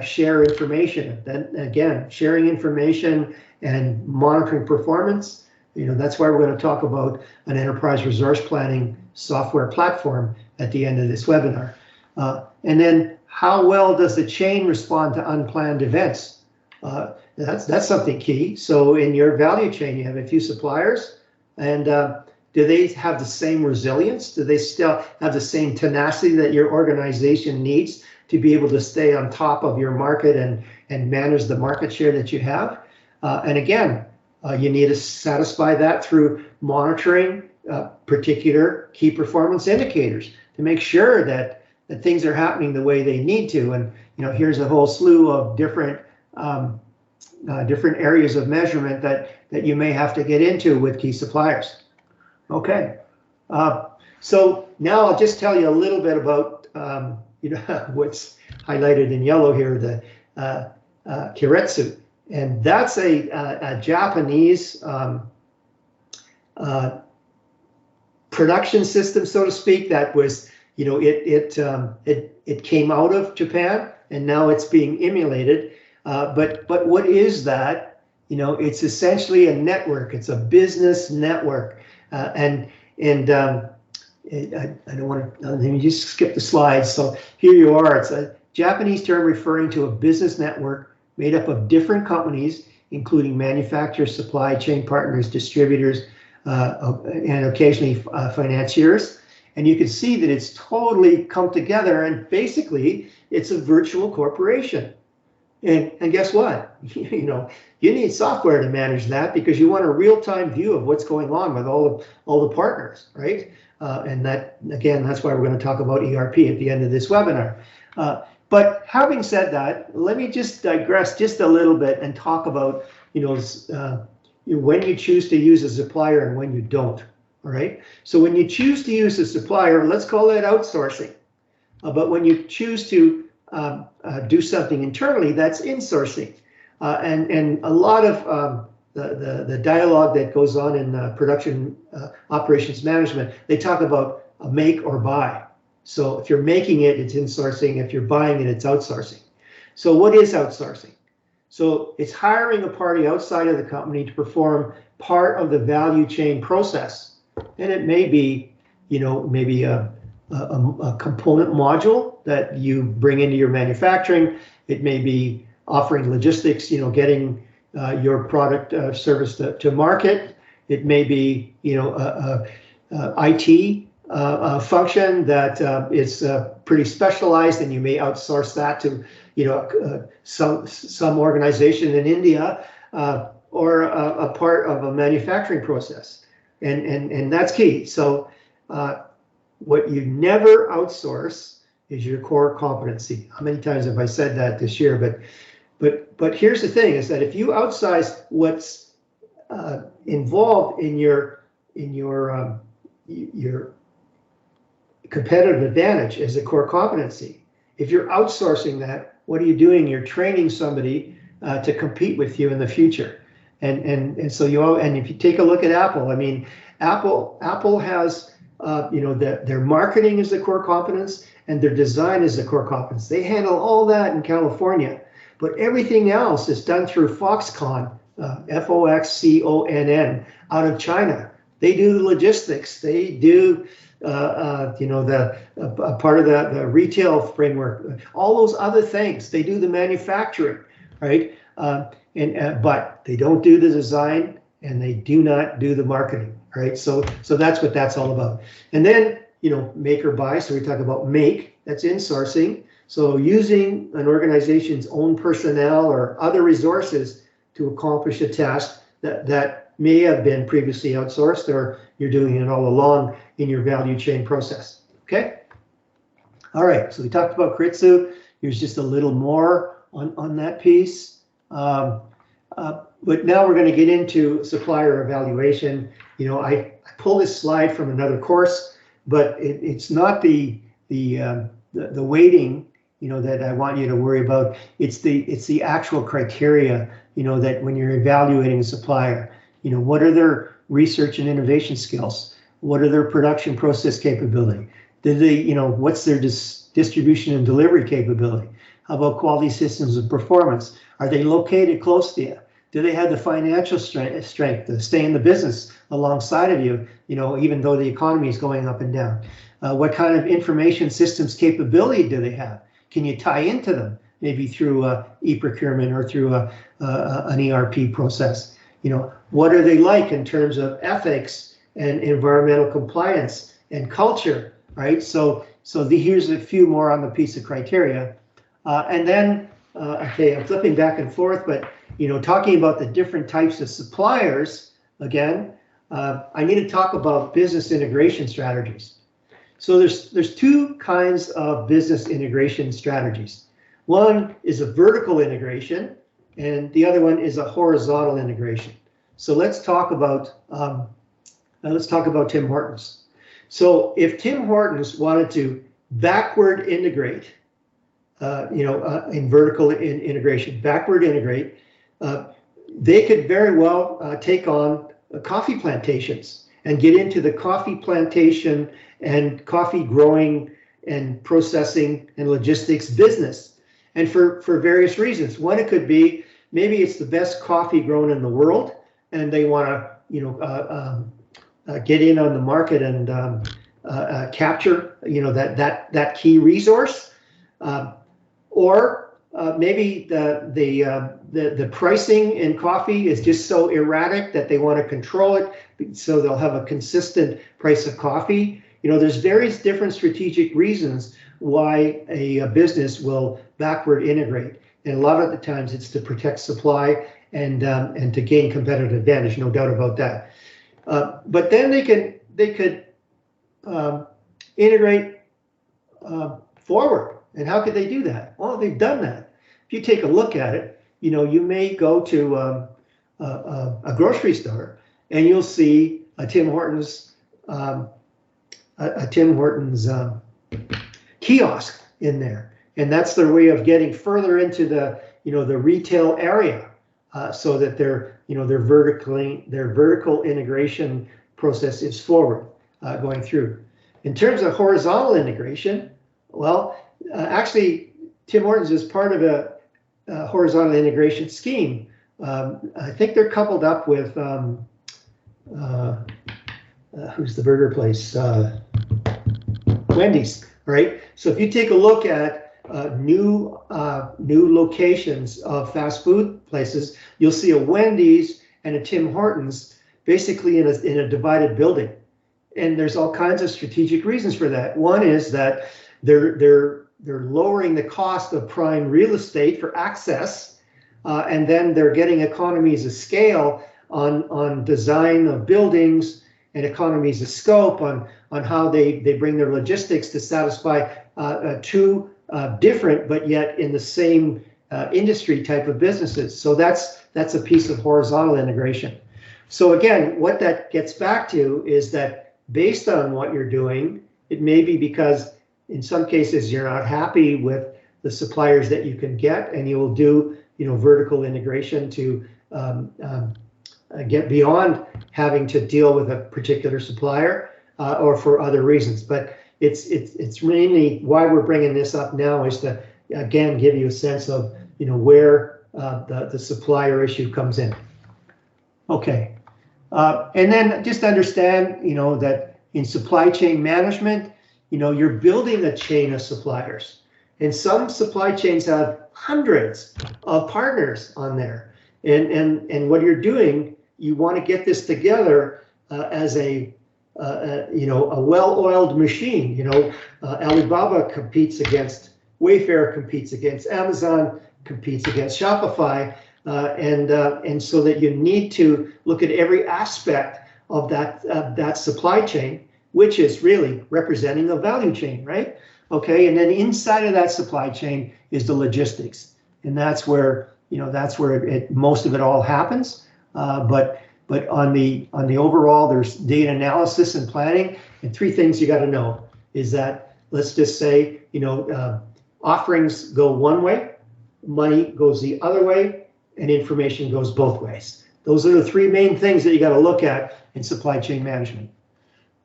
share information. Then again, sharing information and monitoring performance. That's why we're going to talk about an enterprise resource planning software platform at the end of this webinar. And then how well does the chain respond to unplanned events? That's something key. So in your value chain, you have a few suppliers, and do they have the same resilience? Do they still have the same tenacity that your organization needs to be able to stay on top of your market and manage the market share that you have? And again, you need to satisfy that through monitoring particular key performance indicators to make sure that things are happening the way they need to. And here's a whole slew of different areas of measurement that you may have to get into with key suppliers. Okay, so now I'll just tell you a little bit about what's highlighted in yellow here, the Keiretsu. And that's a Japanese production system, so to speak, that was, it came out of Japan and now it's being emulated. But what is that? It's essentially a network. It's a business network. I don't want to, let me just skip the slides. So here you are. It's a Japanese term referring to a business network made up of different companies, including manufacturers, supply chain partners, distributors, and occasionally financiers. And you can see that it's totally come together, and basically it's a virtual corporation. And guess what? You need software to manage that, because you want a real-time view of what's going on with all the partners, right? And that, again, that's why we're going to talk about ERP at the end of this webinar. But having said that, let me just digress just a little bit and talk about, when you choose to use a supplier and when you don't. All right. So when you choose to use a supplier, let's call that outsourcing. But when you choose to do something internally, that's insourcing. And a lot of the dialogue that goes on in production operations management, they talk about a make or buy. So if you're making it, it's insourcing. If you're buying it, it's outsourcing. So what is outsourcing? So it's hiring a party outside of the company to perform part of the value chain process. And it may be, maybe a component module that you bring into your manufacturing. It may be offering logistics, getting your product service to market. It may be, IT function that is pretty specialized, and you may outsource that to, some organization in India, or a part of a manufacturing process, and that's key. So what you never outsource is your core competency. How many times have I said that this year? But here's the thing: is that if you outsize what's involved in your competitive advantage as a core competency, if you're outsourcing that, what are you doing? You're training somebody to compete with you in the future. And so if you take a look at Apple, I mean, Apple has their marketing is the core competence, and their design is the core competence. They handle all that in California, but everything else is done through Foxconn, Foxconn, out of China. They do the logistics. They do the part of the retail framework, all those other things. They do the manufacturing, right? But they don't do the design, and they do not do the marketing, right? So that's what that's all about. And then, make or buy. So we talk about make, that's insourcing. So using an organization's own personnel or other resources to accomplish a task that may have been previously outsourced, or you're doing it all along in your value chain process. Okay. All right. So we talked about Kritsu. Here's just a little more on that piece. But now we're going to get into supplier evaluation. I pulled this slide from another course, but it's not the weighting, that I want you to worry about. It's the actual criteria, that when you're evaluating a supplier, what are their research and innovation skills? What are their production process capability? What's their distribution and delivery capability? How about quality systems and performance? Are they located close to you? Do they have the financial strength to stay in the business alongside of you, even though the economy is going up and down? What kind of information systems capability do they have? Can you tie into them, maybe through e-procurement or through an ERP process? What are they like in terms of ethics and environmental compliance and culture, right? So here's a few more on the piece of criteria. And then, okay, I'm flipping back and forth, but, talking about the different types of suppliers, again, I need to talk about business integration strategies. So there's two kinds of business integration strategies. One is a vertical integration, and the other one is a horizontal integration. So let's talk about Tim Hortons. So if Tim Hortons wanted to backward integrate, in vertical integration, backward integrate, they could very well take on coffee plantations and get into the coffee plantation and coffee growing and processing and logistics business. And for various reasons. One, it could be maybe it's the best coffee grown in the world, and they want to get in on the market and capture that key resource. Or maybe the pricing in coffee is just so erratic that they want to control it, so they'll have a consistent price of coffee. There's various different strategic reasons why a business will backward integrate, and a lot of the times it's to protect supply and to gain competitive advantage, no doubt about that. But then they could integrate forward. And how could they do that? Well, they've done that. If you take a look at it, you may go to a grocery store and you'll see a Tim Hortons kiosk in there, and that's their way of getting further into the the retail area. so that their vertical integration process is forward going through. In terms of horizontal integration, well, actually, Tim Hortons is part of a horizontal integration scheme. I think they're coupled up with who's the burger place? Wendy's, right? So if you take a look at new locations of fast food places, you'll see a Wendy's and a Tim Hortons basically in a divided building. And there's all kinds of strategic reasons for that. One is that they're lowering the cost of prime real estate for access, and then they're getting economies of scale on design of buildings and economies of scope on how they bring their logistics to satisfy two different but yet in the same industry type of businesses. So that's a piece of horizontal integration. So again, what that gets back to is that based on what you're doing, it may be because in some cases you're not happy with the suppliers that you can get, and you will do vertical integration to get beyond having to deal with a particular supplier or for other reasons. But it's mainly why we're bringing this up now is to again give you a sense of where the supplier issue comes in. Okay, and then just understand that in supply chain management, you're building a chain of suppliers, and some supply chains have hundreds of partners on there. And what you're doing, you want to get this together as a well-oiled machine. Alibaba competes against Wayfair, competes against Amazon, competes against Shopify, and so that you need to look at every aspect of that supply chain, which is really representing a value chain, right? Okay, and then inside of that supply chain is the logistics, and that's where most of it all happens. But on the overall, there's data analysis and planning, and three things you got to know is that, let's just say, offerings go one way, money goes the other way, and information goes both ways. Those are the three main things that you got to look at in supply chain management.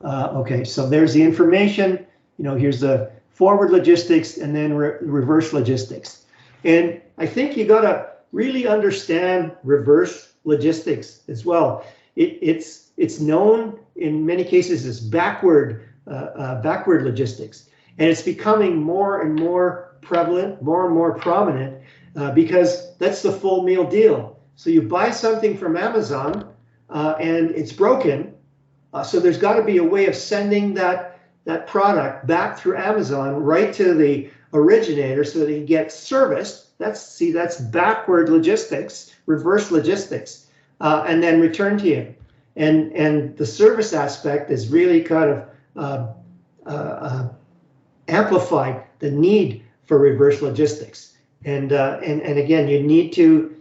Okay, so there's the information. Here's the forward logistics and then reverse logistics. And I think you got to really understand reverse logistics as well. It's known in many cases as backward logistics, and it's becoming more and more prevalent, more and more prominent, because that's the full meal deal. So you buy something from Amazon and it's broken, so there's got to be a way of sending that product back through Amazon right to the originator so that it gets serviced. That's backward logistics, reverse logistics, and then return to you. And the service aspect is really kind of amplified the need for reverse logistics. And again, you need to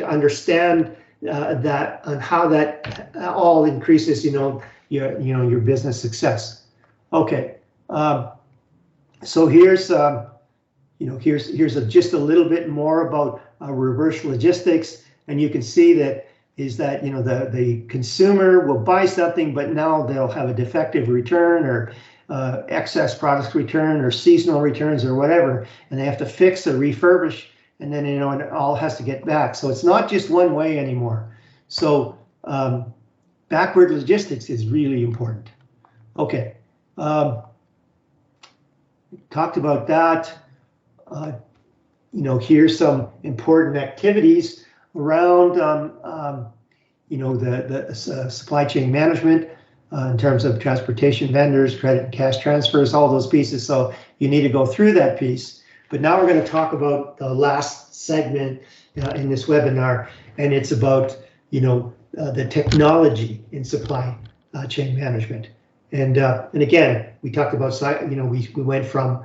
understand that and how that all increases, your business success. Okay, so here's just a little bit more about reverse logistics, and you can see that the consumer will buy something, but now they'll have a defective return or excess products return or seasonal returns or whatever, and they have to fix or refurbish, and then it all has to get back. So it's not just one way anymore. So backward logistics is really important. Okay, talked about that. Here's some important activities around the supply chain management in terms of transportation vendors, credit and cash transfers, all those pieces. So you need to go through that piece. But now we're going to talk about the last segment in this webinar, and it's about the technology in supply chain management. And again, we talked about we went from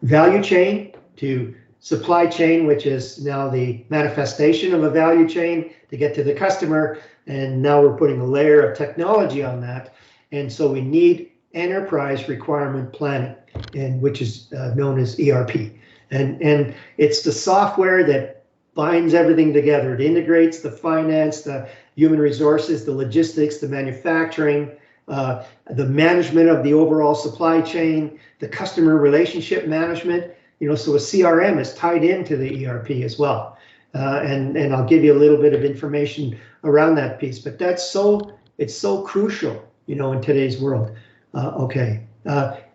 value chain to supply chain, which is now the manifestation of a value chain to get to the customer, and now we're putting a layer of technology on that. And so we need enterprise requirement planning, and which is known as ERP, and it's the software that binds everything together. It integrates the finance, the human resources, the logistics, the manufacturing, the management of the overall supply chain, the customer relationship management. So a CRM is tied into the ERP as well. And I'll give you a little bit of information around that piece, but it's so crucial, in today's world.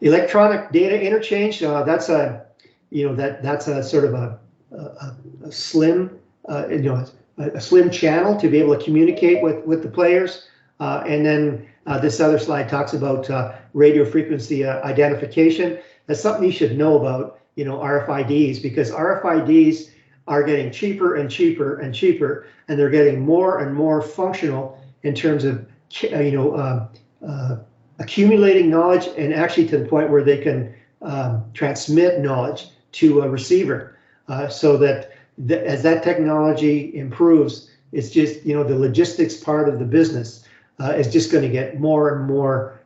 Electronic data interchange. That's a sort of a slim, a slim channel to be able to communicate with the players. And then this other slide talks about radio frequency identification. That's something you should know about, RFIDs, because RFIDs are getting cheaper and cheaper and cheaper, and they're getting more and more functional in terms of, accumulating knowledge, and actually to the point where they can transmit knowledge to a receiver, so that as that technology improves, it's just, the logistics part of the business is just going to get more and more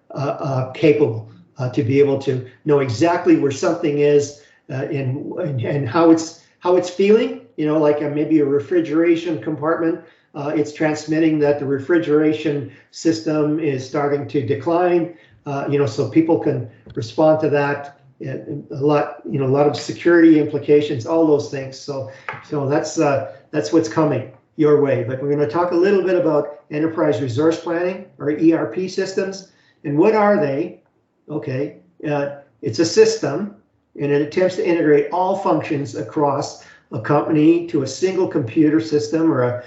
capable to be able to know exactly where something is and how it's feeling. Like maybe a refrigeration compartment, it's transmitting that the refrigeration system is starting to decline, so people can respond to that. A lot of security implications, all those things. So that's what's coming your way. But we're going to talk a little bit about enterprise resource planning, or ERP systems. And what are they? Okay, it's a system, and it attempts to integrate all functions across a company to a single computer system, or a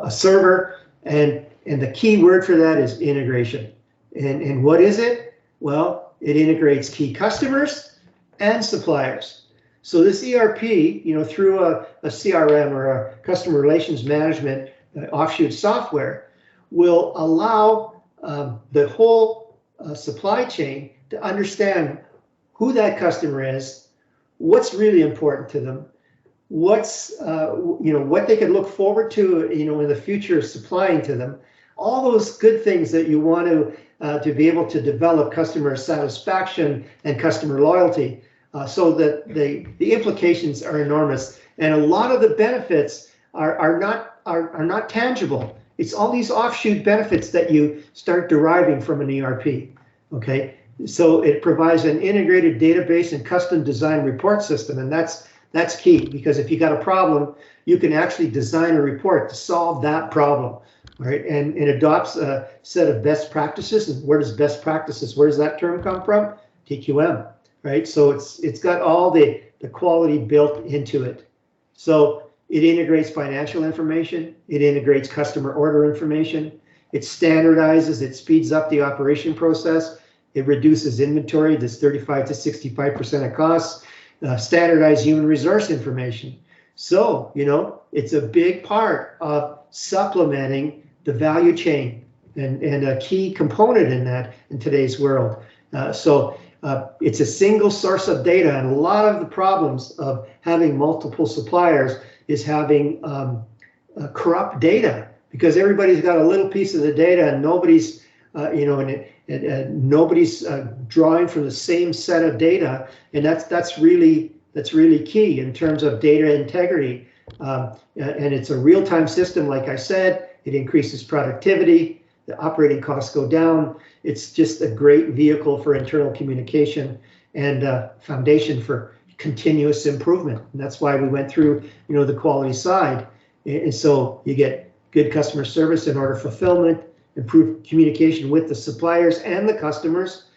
server. And the key word for that is integration. And what is it? Well, it integrates key customers and suppliers. So this ERP, through a CRM, or a customer relations management offshoot software, will allow the whole supply chain to understand who that customer is, what's really important to them, what's what they can look forward to, in the future supplying to them, all those good things that you want to be able to develop customer satisfaction and customer loyalty, so that the implications are enormous, and a lot of the benefits are not tangible. It's all these offshoot benefits that you start deriving from an ERP. Okay, so it provides an integrated database and custom design report system, and that's key, because if you got a problem, you can actually design a report to solve that problem, right? And it adopts a set of best practices. And where does that term come from? TQM, right? So it's got all the quality built into it. So it integrates financial information. It integrates customer order information. It standardizes. It speeds up the operation process. It reduces inventory. That's 35 to 65% of costs. Standardized human resource information. So, it's a big part of supplementing the value chain, and a key component in that in today's world. It's a single source of data, and a lot of the problems of having multiple suppliers is having corrupt data, because everybody's got a little piece of the data, and nobody's nobody's drawing from the same set of data, and that's really key in terms of data integrity. And it's a real-time system, like I said. It increases productivity. The operating costs go down. It's just a great vehicle for internal communication and foundation for continuous improvement. And that's why we went through, the quality side. And so you get good customer service and order fulfillment, improved communication with the suppliers and the customers,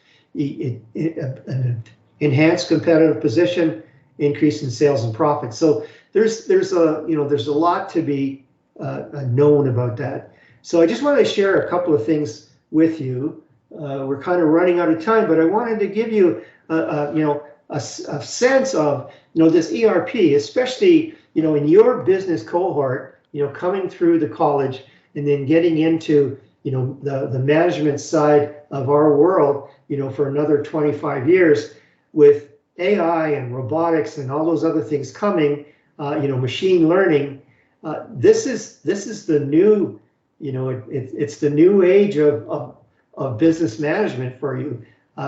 enhanced competitive position, increase in sales and profit. So there's a lot to be known about that. So I just wanted to share a couple of things with you. We're kind of running out of time, but I wanted to give you a sense of this ERP, especially in your business cohort, coming through the college and then getting into the management side of our world, for another 25 years, with AI and robotics and all those other things coming, machine learning. This is the new, it's the new age of business management for you.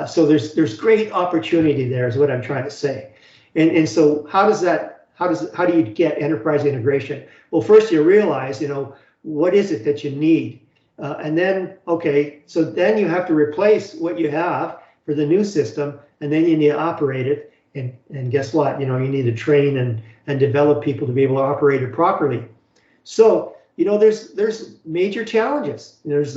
So there's great opportunity there, is what I'm trying to say. And so how does that how do you get enterprise integration? Well, first you realize, what is it that you need? And then, okay, so then you have to replace what you have for the new system, and then you need to operate it. And guess what? You need to train and develop people to be able to operate it properly. So, there's major challenges. There's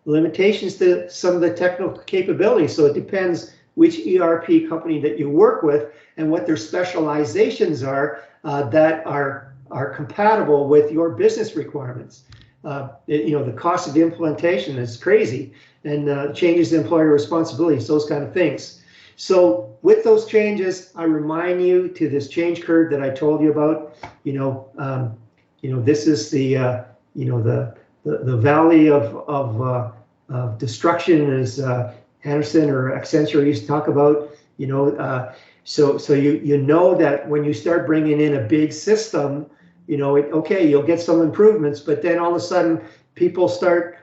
limitations to some of the technical capabilities. So it depends which ERP company that you work with and what their specializations are that are compatible with your business requirements. The cost of implementation is crazy, and changes in employer responsibilities, those kind of things. So with those changes, I remind you to this change curve that I told you about. This is the the valley of destruction, as Anderson or Accenture used to talk about. So you know that when you start bringing in a big system, okay, you'll get some improvements, but then all of a sudden people start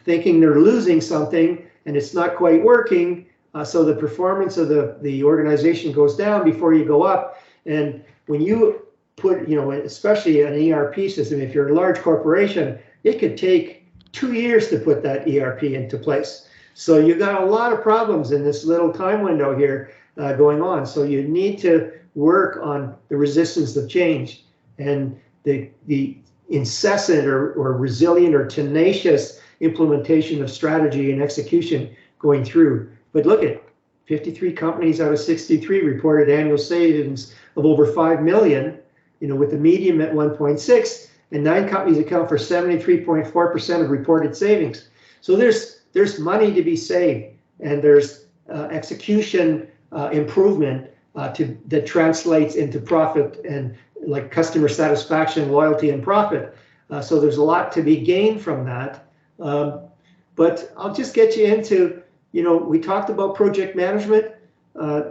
thinking they're losing something and it's not quite working. So the performance of the organization goes down before you go up. And when you put, especially an ERP system, if you're a large corporation, it could take 2 years to put that ERP into place. So you got a lot of problems in this little time window here going on. So you need to work on the resistance of change and the incessant or resilient or tenacious implementation of strategy and execution going through. But look at 53 companies out of 63 reported annual savings of over 5 million, with the median at 1.6, and 9 companies account for 73.4% of reported savings. So there's money to be saved, and there's execution improvement that translates into profit and like customer satisfaction, loyalty, and profit. So there's a lot to be gained from that. But I'll just get you into, we talked about project management.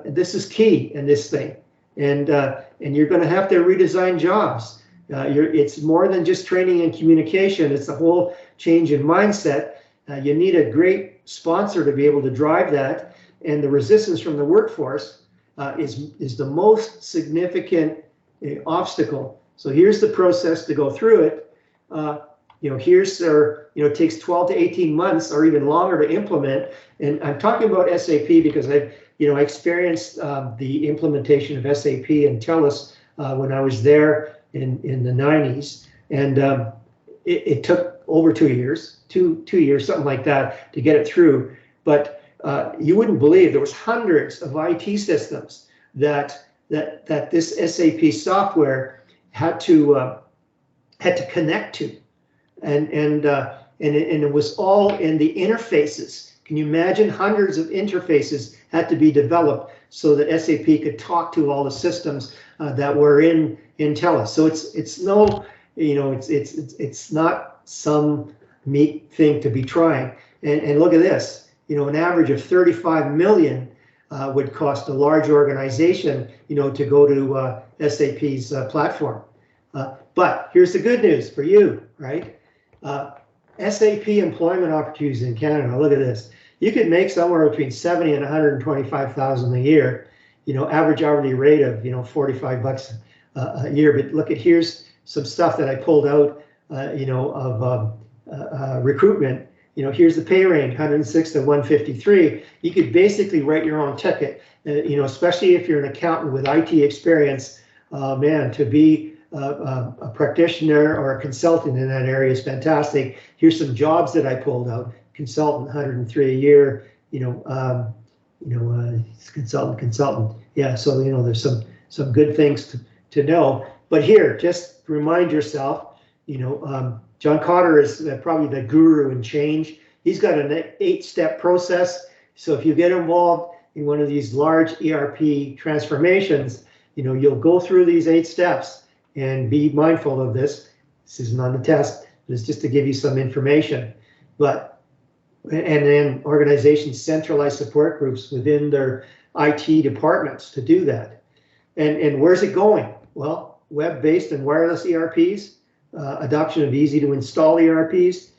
This is key in this thing, and you're going to have to redesign jobs. It's more than just training and communication. It's a whole change in mindset. You need a great sponsor to be able to drive that, and the resistance from the workforce is the most significant obstacle. So here's the process to go through it. It takes 12 to 18 months or even longer to implement. And I'm talking about SAP because I experienced the implementation of SAP and TELUS when I was there in the 90s. And it took over 2 years, two years, something like that, to get it through. But you wouldn't believe there was hundreds of IT systems that this SAP software had to connect to, and it was all in the interfaces. Can you imagine? Hundreds of interfaces had to be developed so that SAP could talk to all the systems that were in TELUS. So it's no, it's not some neat thing to be trying. And look at this, an average of 35 million would cost a large organization, to go to SAP's platform. But here's the good news for you, right? SAP employment opportunities in Canada. Look at this. You could make somewhere between 70 and 125,000 a year. Average hourly rate of 45 bucks a year. But look at, here's some stuff that I pulled out, of recruitment. Here's the pay range, 106 to 153. You could basically write your own ticket, especially if you're an accountant with IT experience. Man, to be a practitioner or a consultant in that area is fantastic. Here's some jobs that I pulled out. Consultant, 103 a year, consultant. Yeah, so, there's some good things to know. But here, just remind yourself, John Cotter is probably the guru in change. He's got an 8-step process. So if you get involved in one of these large ERP transformations, you'll go through these 8 steps and be mindful of this. This isn't on the test. It's just to give you some information. And then organizations centralize support groups within their IT departments to do that. And where's it going? Well, web-based and wireless ERPs, adoption of easy to install ERPs.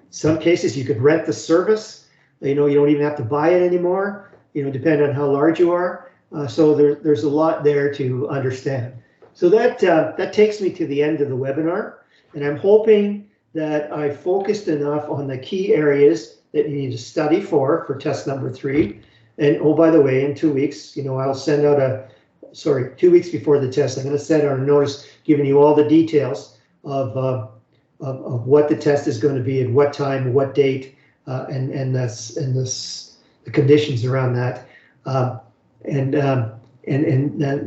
Some cases you could rent the service. You don't even have to buy it anymore, depending on how large you are. So there's a lot there to understand. So that takes me to the end of the webinar, and I'm hoping that I focused enough on the key areas that you need to study for test number 3. And oh, by the way, in 2 weeks, I'll send out 2 weeks before the test, I'm going to send out a notice giving you all the details of what the test is going to be, and what time, what date, and the conditions around that, and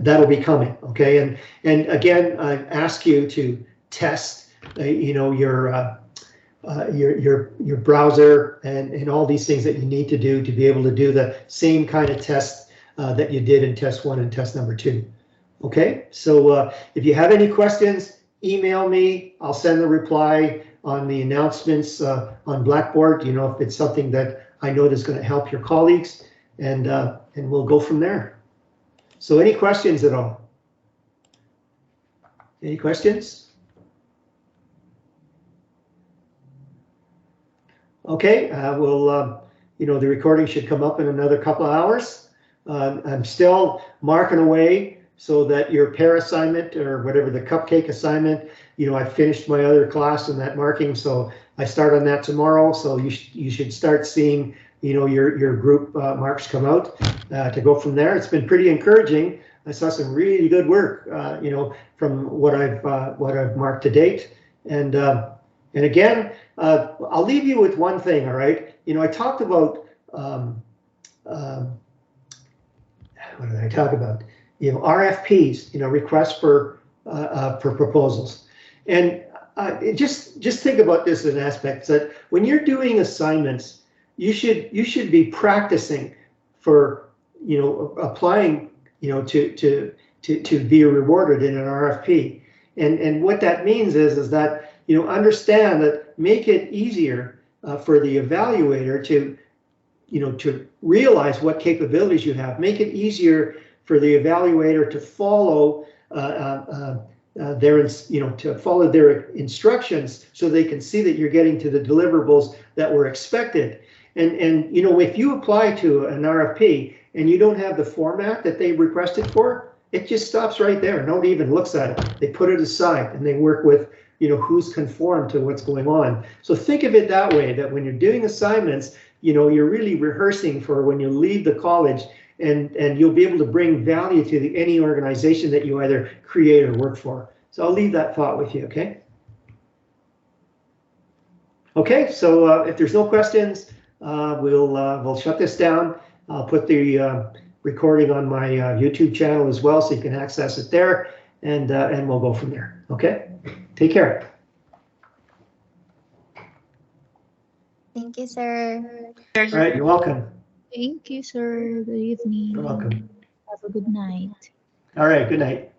that'll be coming. Okay, and again, I ask you to test, your browser and all these things that you need to do to be able to do the same kind of test that you did in test 1 and test number 2. Okay, so if you have any questions, email me. I'll send the reply on the announcements on Blackboard. If it's something that I know is going to help your colleagues, and we'll go from there. So any questions at all? Any questions? Okay, the recording should come up in another couple of hours. I'm still marking away so that your pair assignment, or whatever, the cupcake assignment, I finished my other class in that marking, so I start on that tomorrow. So you should start seeing, your group marks come out to go from there. It's been pretty encouraging. I saw some really good work, from what I've marked to date. And again, I'll leave you with one thing. All right, I talked about what did I talk about? RFPs, requests for proposals. And just think about this as an aspect, that when you're doing assignments, you should be practicing for, applying, to be rewarded in an RFP. And what that means is that, understand that, make it easier for the evaluator to realize what capabilities you have. Make it easier for the evaluator to follow their instructions, so they can see that you're getting to the deliverables that were expected. And if you apply to an RFP and you don't have the format that they requested for, it just stops right there. Nobody even looks at it. They put it aside and they work with who's conformed to what's going on. So think of it that way, that when you're doing assignments, you're really rehearsing for when you leave the college, and you'll be able to bring value to any organization that you either create or work for. So I'll leave that thought with you, okay? Okay, so if there's no questions, we'll shut this down. I'll put the recording on my YouTube channel as well, so you can access it there, and we'll go from there, okay? Take care. Thank you, sir. All right, you're welcome. Thank you, sir. Good evening. You're welcome. Have a good night. All right, good night.